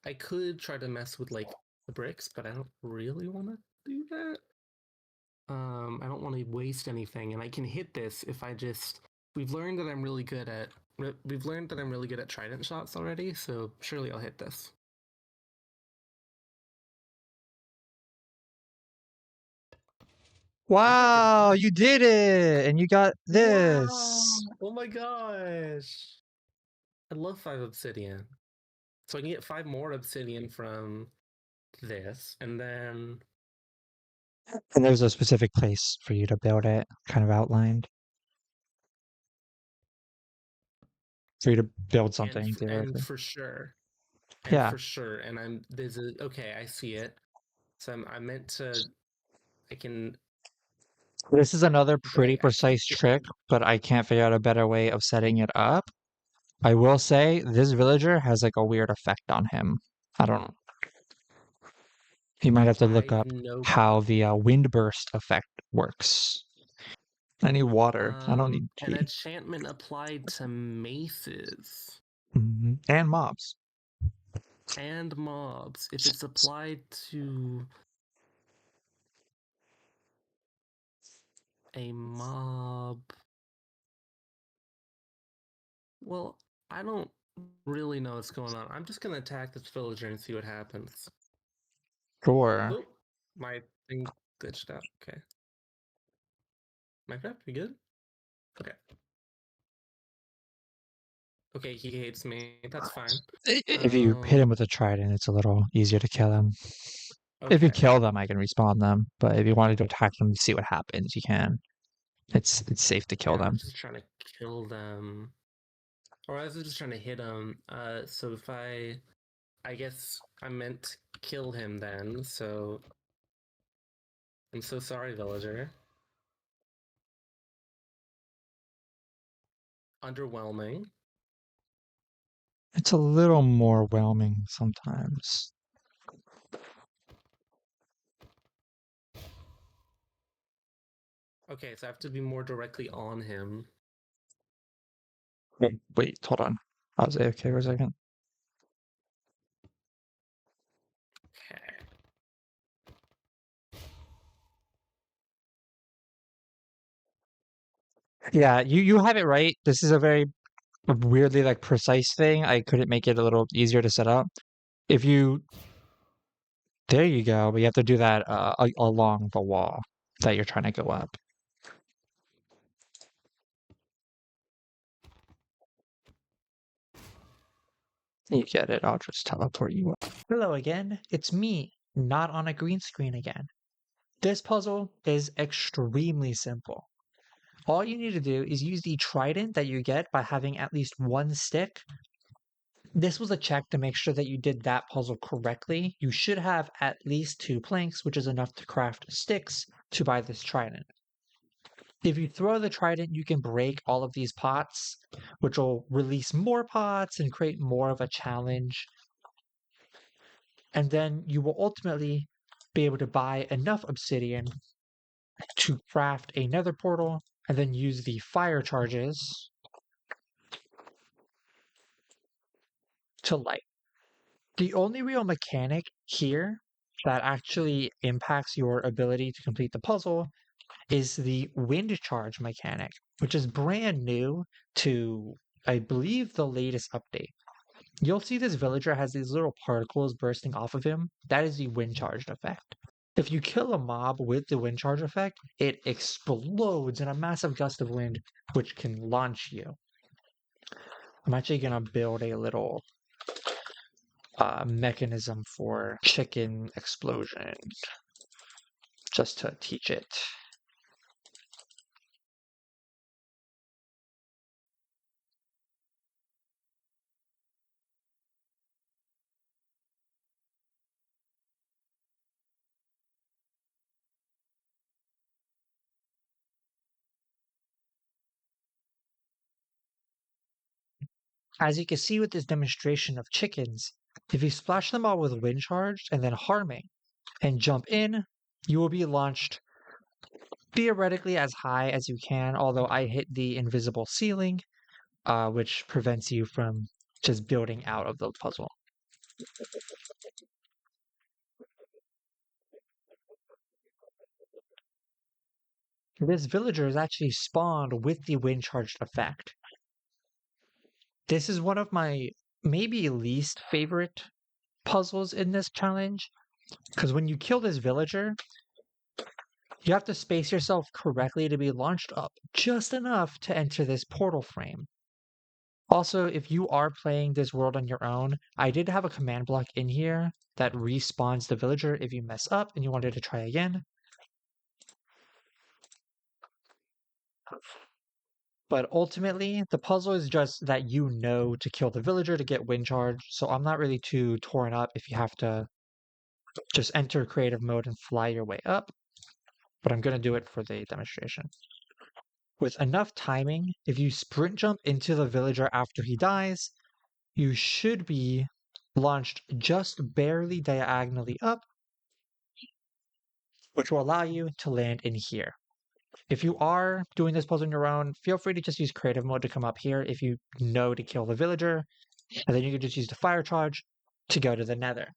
I could try to mess with like the bricks, but I don't really want to do that. I don't want to waste anything, and I can hit this if I just. We've learned that I'm really good at. We've learned that I'm really good at trident shots already, so surely I'll hit this. Wow, you did it! And you got this. Wow! Oh my gosh! I love 5 obsidian. So I can get 5 more obsidian from this, and then And there's a specific place for you to build it, kind of outlined. For you to build something, and theoretically. for sure, Yeah. and there's a okay, I see it. So I meant to. I can. This is another But pretty I can't precise get. trick, but I can't figure out a better way of setting it up. I will say this villager has like a weird effect on him. I don't know. You might have to look I've up no how clue. the wind burst effect works. I need water. I don't need An tea. enchantment applied to maces And mobs. and mobs. If it's applied to a mob, well, I don't really know what's going on. I'm just gonna attack this villager and see what happens. Sure. Oh, my thing glitched out. Okay. Minecraft, you good? Okay. Okay, he hates me. That's fine. If you hit him with a trident, it's a little easier to kill him. If you Okay. kill them, I can respawn them. But if you wanted to attack them to see what happens, you can. It's safe to kill Yeah, I them. was just trying to kill them. Or I was just trying to hit him. So if I guess I meant to kill him then, so I'm so sorry, villager. Underwhelming. It's a little more whelming sometimes. Okay, so I have to be more directly on him. Wait, hold on. I was AFK for a second. Okay. Yeah, you have it right. This is a very weirdly like precise thing. I couldn't make it a little easier to set up. If you There you go, but you have to do that along the wall that you're trying to go up. You get it. I'll just teleport you up. Hello again, it's me, not on a green screen again. This puzzle is extremely simple. All you need to do is use the trident that you get by having at least one stick. This was a check to make sure that you did that puzzle correctly. You should have at least 2 planks, which is enough to craft sticks to buy this trident. If you throw the trident, you can break all of these pots, which will release more pots and create more of a challenge. And then you will ultimately be able to buy enough obsidian to craft a nether portal and then use the fire charges to light. The only real mechanic here that actually impacts your ability to complete the puzzle is the wind charge mechanic, which is brand new to, I believe, the latest update. You'll see this villager has these little particles bursting off of him. That is the wind charged effect. If you kill a mob with the wind charge effect, it explodes in a massive gust of wind, which can launch you. I'm actually going to build a little mechanism for chicken explosion just to teach it. As you can see with this demonstration of chickens, if you splash them all with wind charge and then harming and jump in, you will be launched theoretically as high as you can, although I hit the invisible ceiling, which prevents you from just building out of the puzzle. This villager is actually spawned with the wind charged effect. This is one of my maybe least favorite puzzles in this challenge, because when you kill this villager, you have to space yourself correctly to be launched up just enough to enter this portal frame. Also, if you are playing this world on your own, I did have a command block in here that respawns the villager if you mess up and you wanted to try again. But ultimately, the puzzle is just that you know to kill the villager to get wind charge, so I'm not really too torn up if you have to just enter creative mode and fly your way up, but I'm going to do it for the demonstration. With enough timing, if you sprint jump into the villager after he dies, you should be launched just barely diagonally up, which will allow you to land in here. If you are doing this puzzle on your own, feel free to just use creative mode to come up here if you know to kill the villager, and then you can just use the fire charge to go to the nether.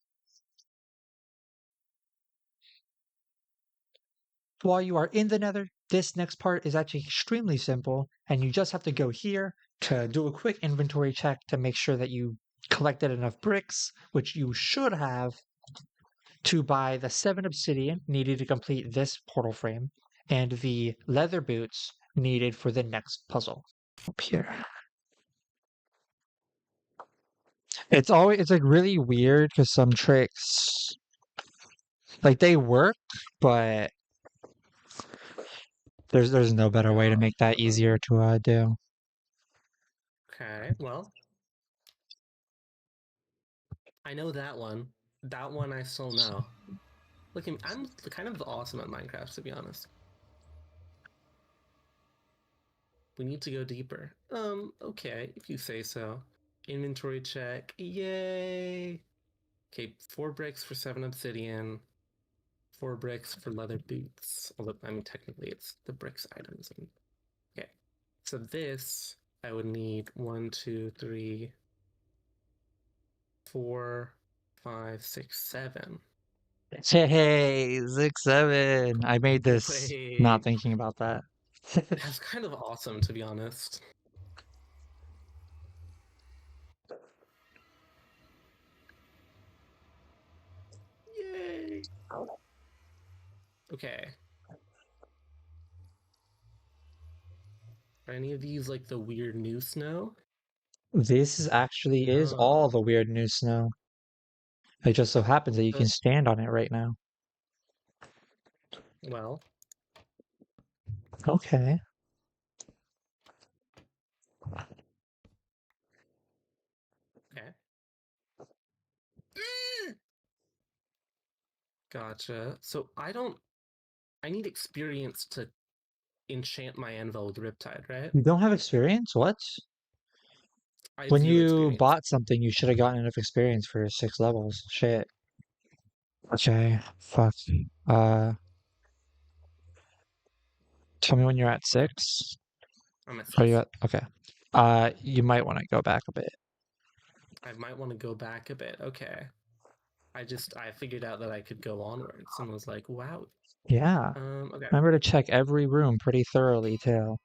While you are in the nether, this next part is actually extremely simple, and you just have to go here to do a quick inventory check to make sure that you collected enough bricks, which you should have, to buy the 7 obsidian needed to complete this portal frame, and the leather boots needed for the next puzzle. Up here. It's like really weird because some tricks, like, they work, but there's no better way to make that easier to do. Okay, well, I know that one. That one I still know. Look, I'm kind of awesome at Minecraft, to be honest. We need to go deeper. Okay, if you say so. Inventory check. Yay! Okay, 4 bricks for 7 obsidian. 4 bricks for leather boots. Although, I mean, technically it's the bricks items. Okay, so this, I would need 1, 2, 3, 4, 5, 6, 7. Hey, 6, 7. I made this not Wait, thinking about that. that's kind of awesome, to be honest. Yay! Okay. Are any of these like the weird new snow? This actually is all the weird new snow. It just so happens that you can stand on it right now. Well, Okay. okay. Gotcha. So I need experience to enchant my anvil with Riptide, right? You don't have experience? What? I have When 0 you experience. bought something, you should have gotten enough experience for 6 levels. Shit. Okay. Fuck. Uh, tell me when you're at 6. I'm at Are you 6. at? Okay. You might want to go back a bit. I might want to go back a bit. Okay. I figured out that I could go onwards and was like, wow. Yeah. Okay. Remember to check every room pretty thoroughly too.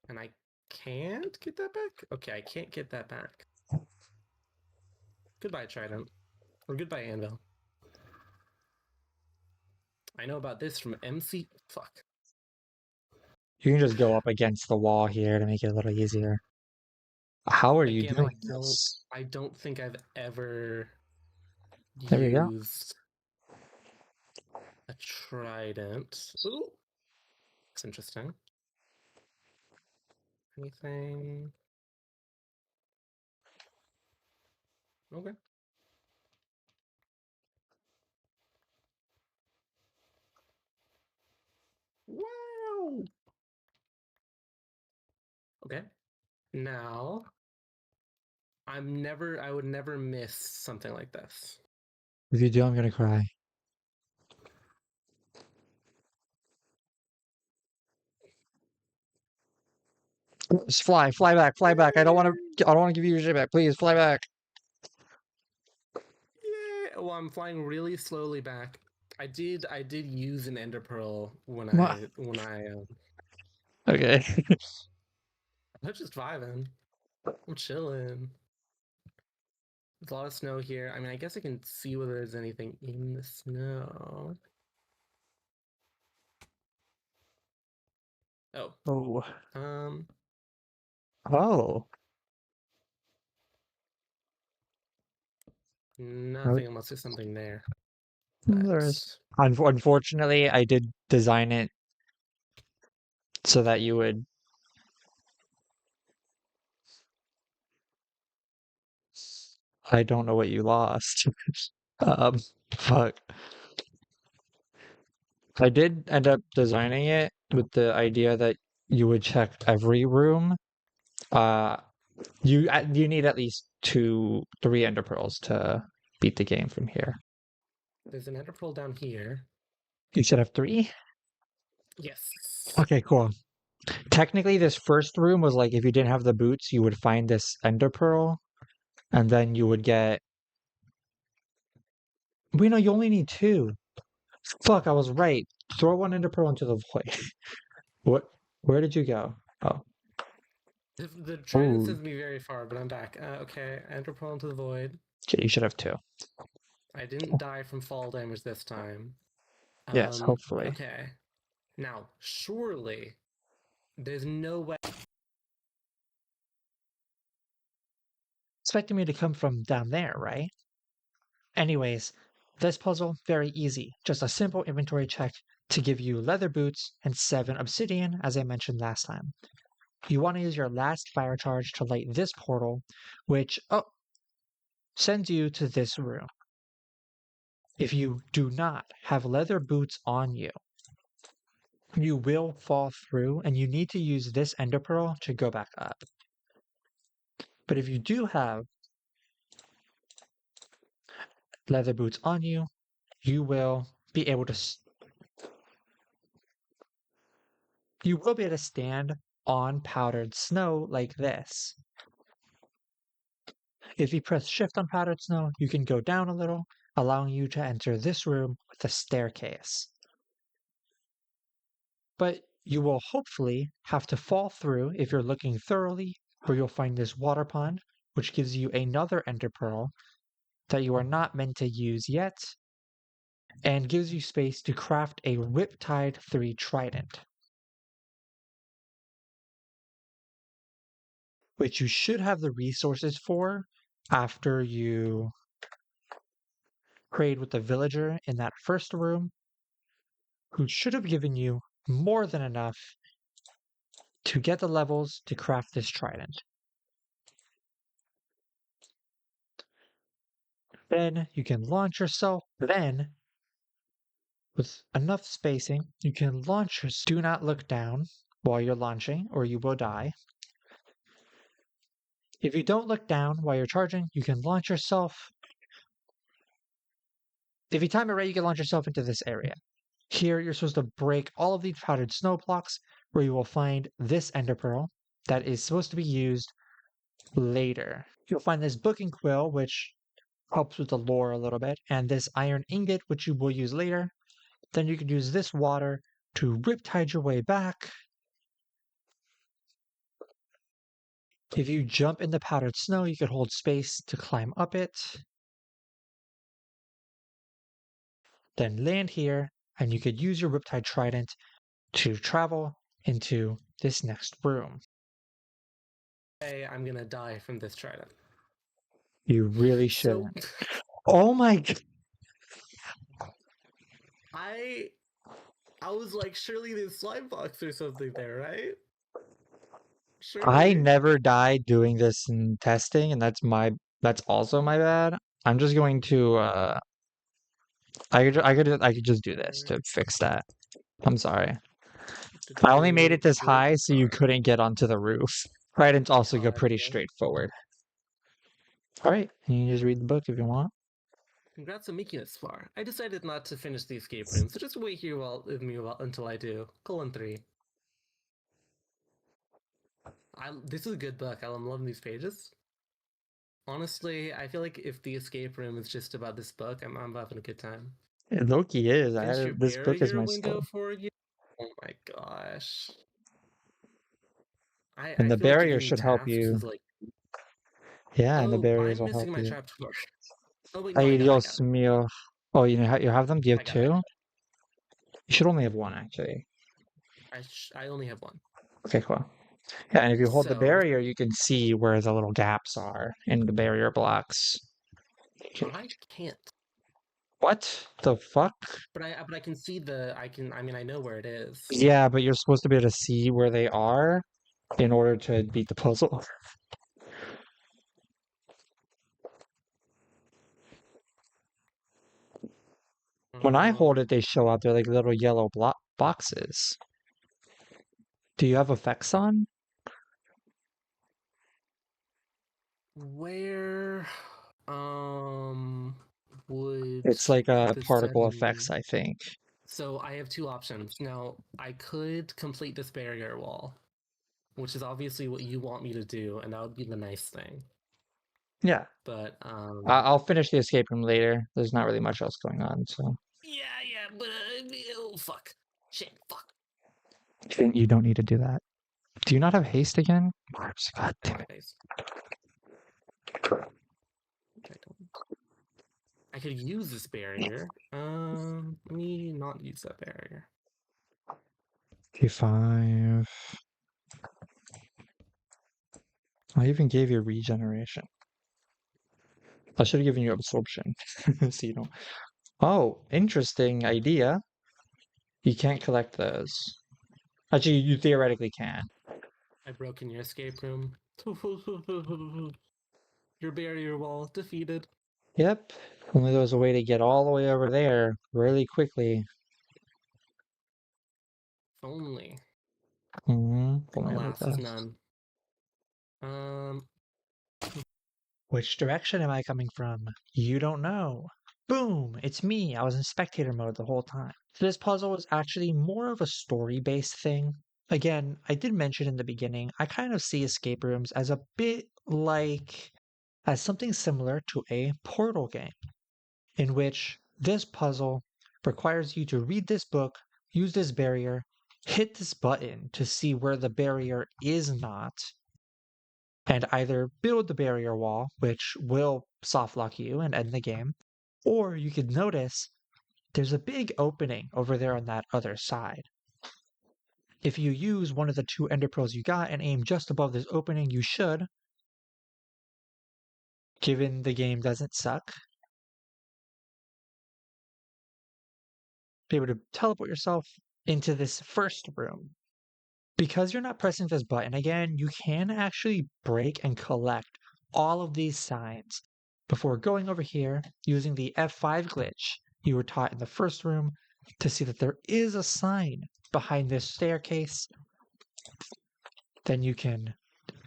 And I can't get that back? Okay, I can't get that back. Goodbye, Trident. Or goodbye, Anvil. I know about this from MC. Fuck. You can just go up against the wall here to make it a little easier. How are you Again, doing this? I don't think I've ever There you go. used a trident. Ooh. That's interesting. Anything? Okay. Wow. Okay. Now, I would never miss something like this. If you do, I'm gonna cry. Just fly back. I don't want to give you your shit back. Please fly back. Yeah. Well, I'm flying really slowly back. I did use an ender pearl when Mwah. I Okay. I'm just vibing. I'm chilling. There's a lot of snow here. I mean, I guess I can see whether there's anything in the snow. Oh. Oh. Um. Oh. Nothing unless there's something there. There's. But Unfortunately, I did design it so that you would. I don't know what you lost. um. Fuck. I did end up designing it with the idea that you would check every room. Uh, you need at least 3 ender pearls to beat the game from here. there's an ender pearl down here. You should have 3. Yes. Okay, cool. Technically, this first room was like if you didn't have the boots, you would find this ender pearl, and then you would get. Wait, no, you only need 2. Fuck, I was right. Throw 1 ender pearl into the void. What? Where did you go? Oh. The trident Oh. sends me very far, but I'm back. Okay, ender pearl into the void. Okay, you should have 2. I didn't die from fall damage this time. Yes, hopefully. Okay. Now, surely there's no way. Expecting me to come from down there, right? Anyways, this puzzle, very easy. Just a simple inventory check to give you leather boots and 7 obsidian, as I mentioned last time. You want to use your last fire charge to light this portal, which sends you to this room. If you do not have leather boots on you, you will fall through and you need to use this ender pearl to go back up. But if you do have leather boots on you, you will be able to stand on powdered snow like this. If you press shift on powdered snow, you can go down a little, allowing you to enter this room with a staircase. But you will hopefully have to fall through if you're looking thoroughly, where you'll find this water pond, which gives you another ender pearl that you are not meant to use yet, and gives you space to craft a Riptide 3 trident, which you should have the resources for after you trade with the villager in that first room, who should have given you more than enough to get the levels to craft this trident. Then you can launch yourself. Then with enough spacing, you can launch your. Do not look down while you're launching, or you will die. If you don't look down while you're charging, you can launch yourself. If you time it right, you can launch yourself into this area. Here, you're supposed to break all of these powdered snow blocks, where you will find this ender pearl that is supposed to be used later. You'll find this book and quill, which helps with the lore a little bit, and this iron ingot, which you will use later. Then you can use this water to riptide your way back. If you jump in the powdered snow, you can hold space to climb up it. Then land here, and you could use your riptide trident to travel into this next room. Hey, I'm gonna die from this trident. You really So shouldn't. Oh my god. I was like, surely there's slime blocks or something there, right? I Surely. never died doing this in testing, and that's also my bad. I'm just going to I could just do this to fix that. I'm sorry. I only made it this high so you couldn't get onto the roof. Tridents also go pretty straightforward. Alright, you can just read the book if you want. Congrats on making it this far. I decided not to finish the escape room, so just wait here with me until I do. Colon 3. This is a good book. I'm loving these pages. Honestly, I feel like if the escape room is just about this book, I'm having a good time. Loki is. This book is my window story. for you. Oh my gosh. And the feel like barrier giving me should help tasks you. is like, Yeah, and the oh, barriers I'm will help missing my you. trapdoor. Oh wait, no, I Ay, got Dios it. mío. Oh, you have them? Do you I have got it. two? You should only have one, actually. I only have one. Okay, cool. Yeah, and if you hold the So- barrier, you can see where the little gaps are in the barrier blocks. I can't. What the fuck? But I can see I know where it is. Yeah, but you're supposed to be able to see where they are in order to beat the puzzle. When I hold it, they show up. They're like little yellow boxes. Do you have effects on? Where would It's like a the particle setting- effects, I think. So I have two options. Now, I could complete this barrier wall, which is obviously what you want me to do, and that would be the nice thing. Yeah. But I'll finish the escape room later. There's not really much else going on, so. yeah, but oh fuck. Shit, fuck. You don't need to do that. Do you not have haste again? God damn it. I could use this barrier. Let me not use that barrier. T5. I even gave you regeneration. I should have given you absorption. So you don't. Oh, interesting idea. You can't collect those. Actually, you theoretically can. I broke in your escape room. Your barrier wall defeated. Yep. Only there was a way to get all the way over there really quickly. Only. Mm-hmm. Alas, is none. Which direction am I coming from? You don't know. Boom! It's me. I was in spectator mode the whole time. So this puzzle is actually more of a story-based thing. Again, I did mention in the beginning, I kind of see escape rooms as a bit like as something similar to a Portal game, in which this puzzle requires you to read this book, use this barrier, hit this button to see where the barrier is not, and either build the barrier wall, which will soft lock you and end the game, or you could notice there's a big opening over there on that other side. If you use one of the two ender pearls you got and aim just above this opening, you should, given the game doesn't suck, be able to teleport yourself into this first room. Because you're not pressing this button again, you can actually break and collect all of these signs before going over here using the F5 glitch you were taught in the first room to see that there is a sign behind this staircase, then you can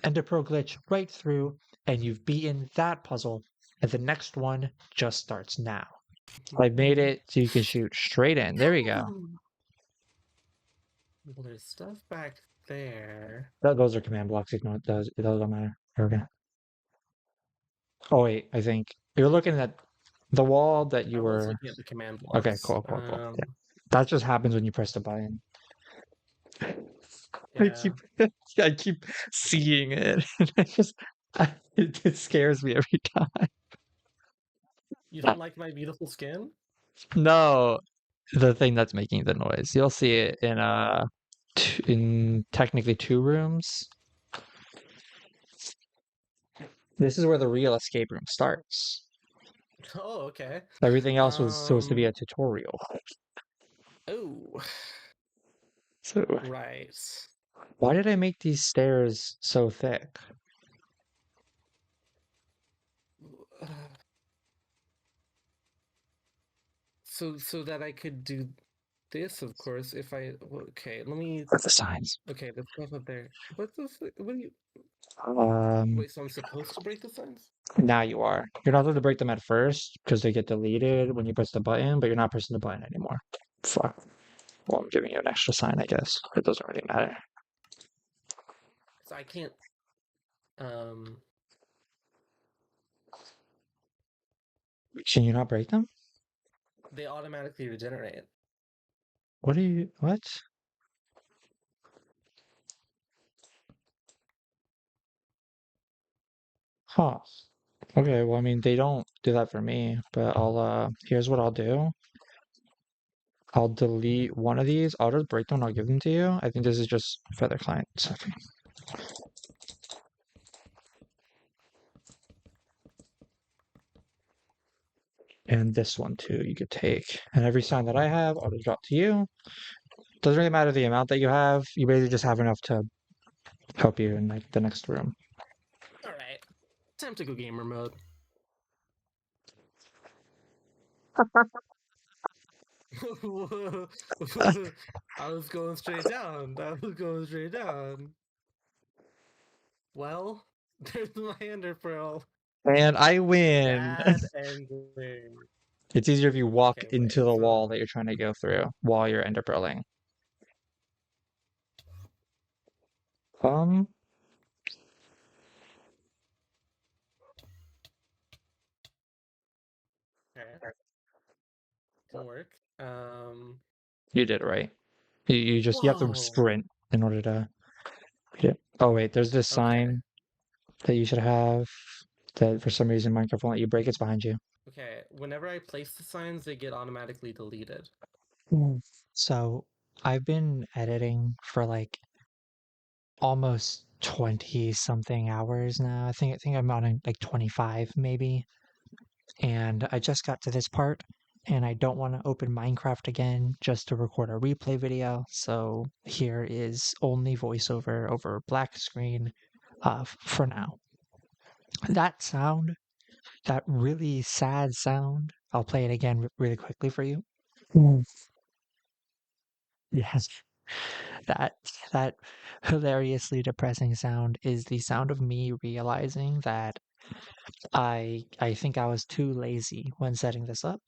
Ender Pearl glitch right through, and you've beaten that puzzle, and the next one just starts now. I made it so you can shoot straight in. There we go. Well, there's stuff back there. Those are command blocks. Ignore those. Those don't matter. There we go. Oh wait, I think you're looking at the wall that I you was were. looking at the command blocks. Okay, cool. Yeah. That just happens when you press the button. I Yeah. keep, I keep seeing it. It scares me every time. You don't like my beautiful skin? No, the thing that's making the noise. You'll see it in technically 2 rooms. This is where the real escape room starts. Oh, okay. Everything else was supposed to be a tutorial. Oh, So right. why did I make these stairs so thick? So that I could do this, of course, if I... Okay, let me... With the signs. Okay, let's go up there. What the... What do you... Um, Wait, so I'm supposed to break the signs? now you are. You're not allowed to break them at first because they get deleted when you press the button, but you're not pressing the button anymore. Fuck. Well, I'm giving you an extra sign, I guess. It doesn't really matter. So I can't... Can you not break them? They automatically regenerate. What are you... What? Huh. Okay, well, I mean, they don't do that for me, but here's what I'll do. I'll delete one of these. I'll just break them and I'll give them to you. I think this is just Feather Clients. Okay. And this one too, you could take. And every sign that I have, I'll just drop to you. Doesn't really matter the amount that you have. You basically just have enough to help you in like the next room. Alright. Time to go gamer mode. I was going straight down. Well, there's my Ender Pearl. And I win. Bad ending. It's easier if you walk Okay, into wait, the so... wall that you're trying to go through while you're ender pearling. Um, Okay. Didn't work. you did it right. You have to Whoa. sprint in order to. Yeah. Oh wait, there's this Okay. sign that you should have that for some reason Minecraft won't let you break. It's behind you. Okay, whenever I place the signs, they get automatically deleted. So I've been editing for like almost 20 something hours now. I think I'm on like 25 maybe. And I just got to this part and I don't want to open Minecraft again just to record a replay video. So here is only voiceover over black screen for now. That sound, that really sad sound, I'll play it again really quickly for you. Yes. That hilariously depressing sound is the sound of me realizing that I think I was too lazy when setting this up.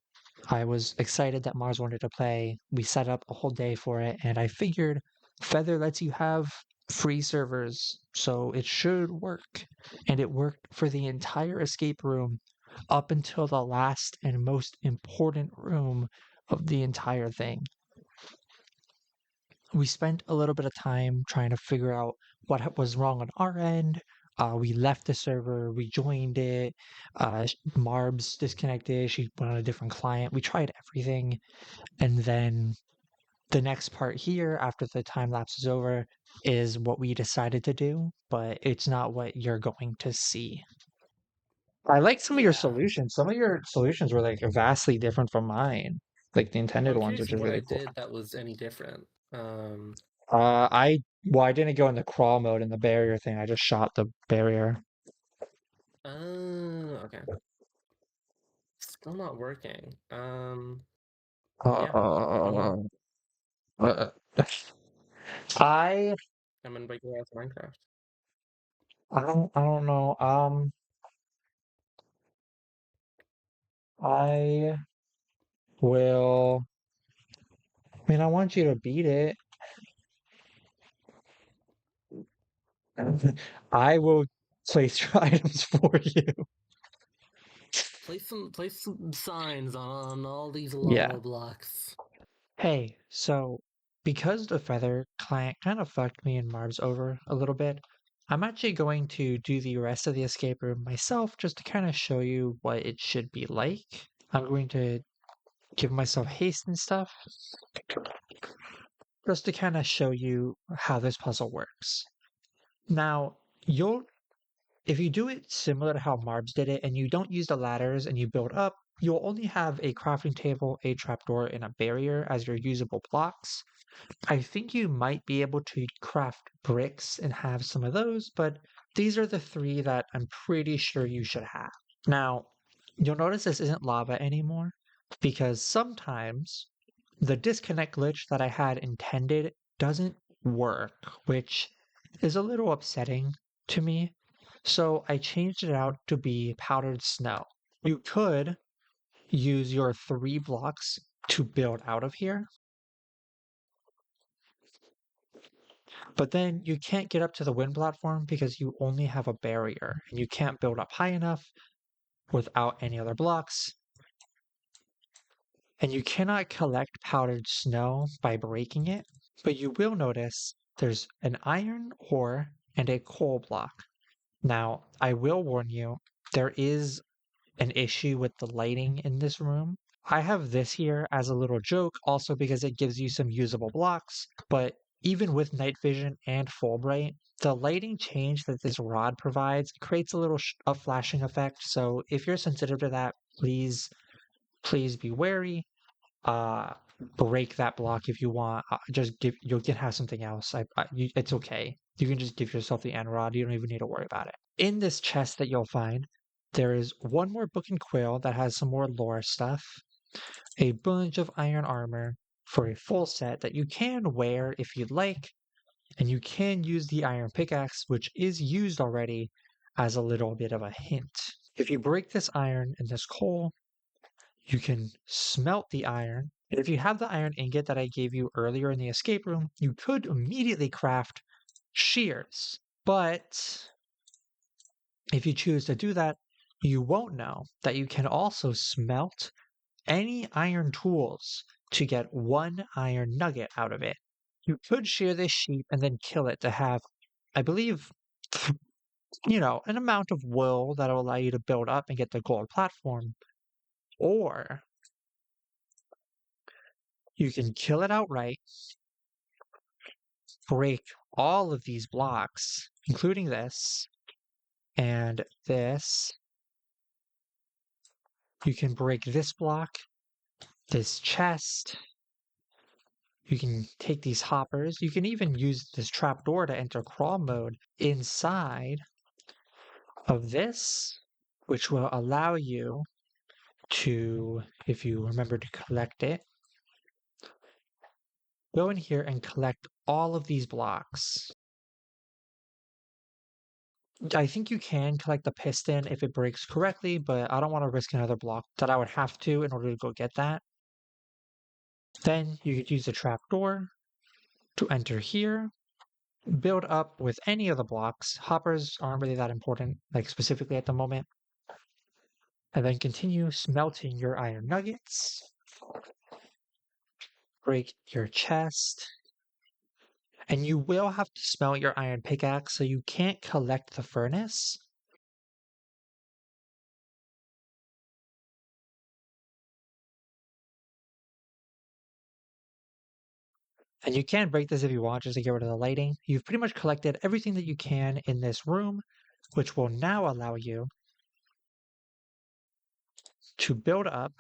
I was excited that Mars wanted to play. We set up a whole day for it, and I figured Feather lets you have free servers, so it should work. And it worked for the entire escape room up until the last and most important room of the entire thing. We spent a little bit of time trying to figure out what was wrong on our end. We left the server, rejoined it. Marbs disconnected. She went on a different client. We tried everything. And then the next part here, after the time lapse is over, is what we decided to do, but it's not what you're going to see. I like some of your Yeah. solutions. Some of your solutions were like vastly different from mine, like the intended I'm ones, curious which is what I really cool. did that was any different. I didn't go in the crawl mode in the barrier thing. I just shot the barrier. Okay. Still not working. Uh, uh, I I'm in regular ass Minecraft. I don't know. I will. I mean, I want you to beat it. I will place your items for you. Place some signs on all these Yeah. lava blocks. Hey, so because the feather client kind of fucked me and Marbs over a little bit, I'm actually going to do the rest of the escape room myself just to kind of show you what it should be like. I'm going to give myself haste and stuff just to kind of show you how this puzzle works. Now, if you do it similar to how Marbs did it and you don't use the ladders and you build up, you'll only have a crafting table, a trapdoor, and a barrier as your usable blocks. I think you might be able to craft bricks and have some of those, but these are the three that I'm pretty sure you should have. Now, you'll notice this isn't lava anymore because sometimes the disconnect glitch that I had intended doesn't work, which is a little upsetting to me. So I changed it out to be powdered snow. You could use your 3 blocks to build out of here, but then you can't get up to the wind platform because you only have a barrier and you can't build up high enough without any other blocks. And you cannot collect powdered snow by breaking it, but you will notice there's an iron ore and a coal block. Now, I will warn you, there is an issue with the lighting in this room. I have this here as a little joke also because it gives you some usable blocks, but even with night vision and full bright, the lighting change that this rod provides creates a little a flashing effect. So if you're sensitive to that, please be wary. Uh, Break that block if you want. You'll get have something else. It's okay. You can just give yourself the end rod. You don't even need to worry about it. In this chest that you'll find, there is one more book and quill that has some more lore stuff, a bunch of iron armor for a full set that you can wear if you'd like, and you can use the iron pickaxe, which is used already, as a little bit of a hint. If you break this iron and this coal, you can smelt the iron. And if you have the iron ingot that I gave you earlier in the escape room, you could immediately craft shears. But if you choose to do that, you won't know that you can also smelt any iron tools to get 1 iron nugget out of it. You could shear this sheep and then kill it to have, I believe, an amount of wool that'll allow you to build up and get the gold platform. Or you can kill it outright, break all of these blocks, including this and this. You can break this block, this chest. You can take these hoppers. You can even use this trapdoor to enter crawl mode inside of this, which will allow you to, if you remember to collect it, go in here and collect all of these blocks. I think you can collect the piston if it breaks correctly, but I don't want to risk another block that I would have to in order to go get that. Then you could use the trapdoor to enter here, build up with any of the blocks. Hoppers aren't really that important, like specifically at the moment. And then continue smelting your iron nuggets. Break your chest. And you will have to smelt your iron pickaxe, so you can't collect the furnace. And you can break this if you want, just to get rid of the lighting. You've pretty much collected everything that you can in this room, which will now allow you to build up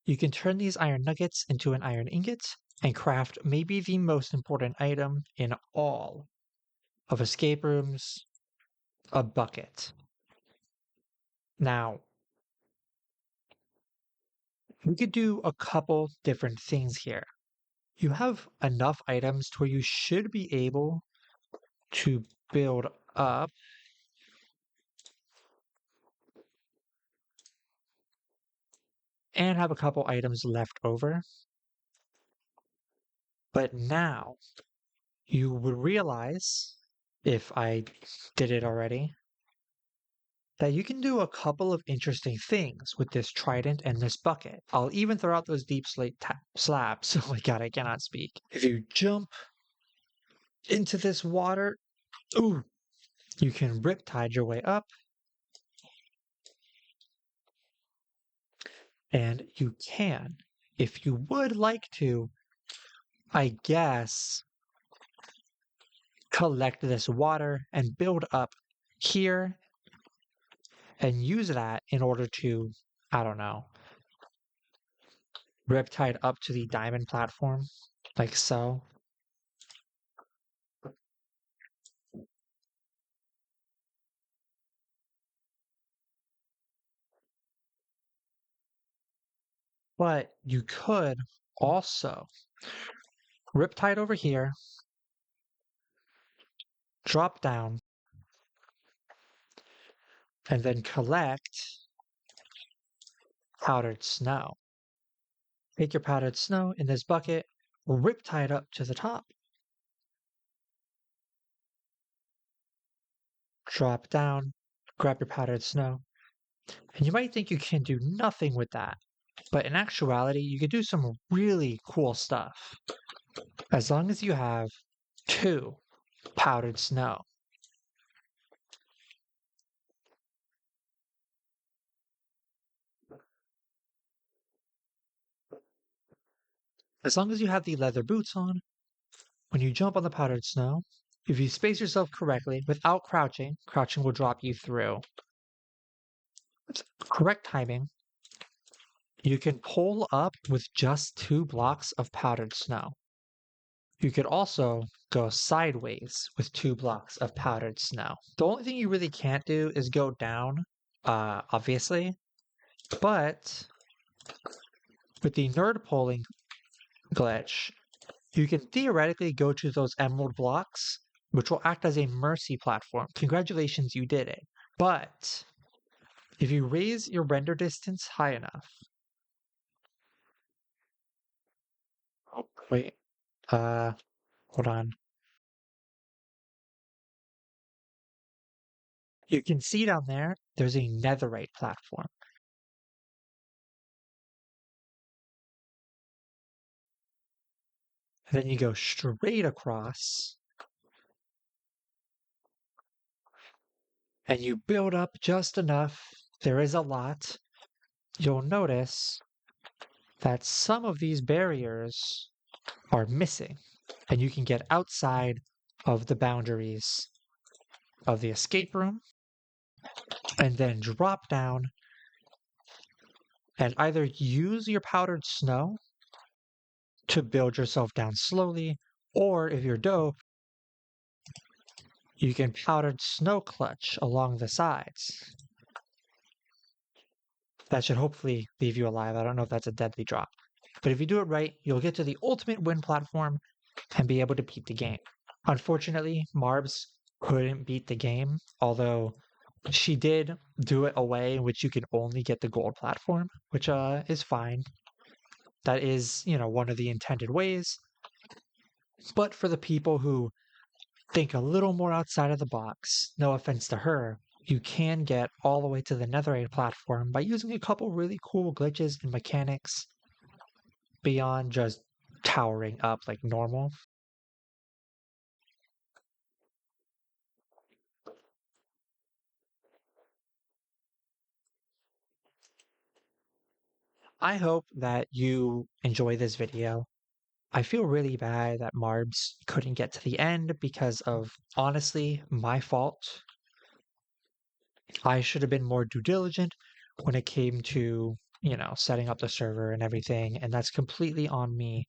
You can turn these iron nuggets into an iron ingot and craft maybe the most important item in all of escape rooms, a bucket. Now, we could do a couple different things here. You have enough items to where you should be able to build up and have a couple items left over. But now you would realize, if I did it already, that you can do a couple of interesting things with this trident and this bucket. I'll even throw out those deep slate slabs. Oh my god, I cannot speak. If you jump into this water, ooh, you can riptide your way up. And you can, if you would like to, I guess, collect this water and build up here and use that in order to, I don't know, riptide up to the diamond platform, like so. But you could also riptide over here, drop down, and then collect powdered snow. Take your powdered snow in this bucket, riptide up to the top, drop down, grab your powdered snow. And you might think you can do nothing with that, but in actuality, you can do some really cool stuff. As long as you have 2 powdered snow. As long as you have the leather boots on, when you jump on the powdered snow, if you space yourself correctly without crouching, crouching will drop you through. With correct timing, you can pull up with just 2 blocks of powdered snow. You could also go sideways with 2 blocks of powdered snow. The only thing you really can't do is go down, obviously, but with the nerd pulling glitch, you can theoretically go to those emerald blocks, which will act as a mercy platform. Congratulations, you did it. But if you raise your render distance high enough, oh, wait, hold on. You can see down there, there's a netherite platform. And then you go straight across, and you build up just enough. There is a lot. You'll notice that some of these barriers are missing, and you can get outside of the boundaries of the escape room and then drop down and either use your powdered snow to build yourself down slowly, or if you're dope, you can powdered snow clutch along the sides. That should hopefully leave you alive. I don't know if that's a deadly drop. But if you do it right, you'll get to the ultimate win platform and be able to beat the game. Unfortunately, Marbs couldn't beat the game, although she did do it a way in which you can only get the gold platform, which is fine. That is, one of the intended ways. But for the people who think a little more outside of the box, no offense to her, you can get all the way to the netherite platform by using a couple really cool glitches and mechanics beyond just towering up like normal. I hope that you enjoy this video. I feel really bad that Marbs couldn't get to the end because of, honestly, my fault. I should have been more due diligent when it came to, setting up the server and everything, and that's completely on me.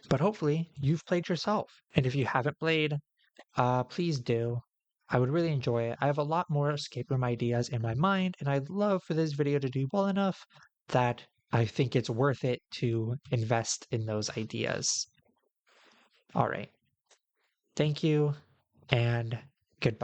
But hopefully, you've played yourself. And if you haven't played, please do. I would really enjoy it. I have a lot more escape room ideas in my mind, and I'd love for this video to do well enough that I think it's worth it to invest in those ideas. All right. Thank you, and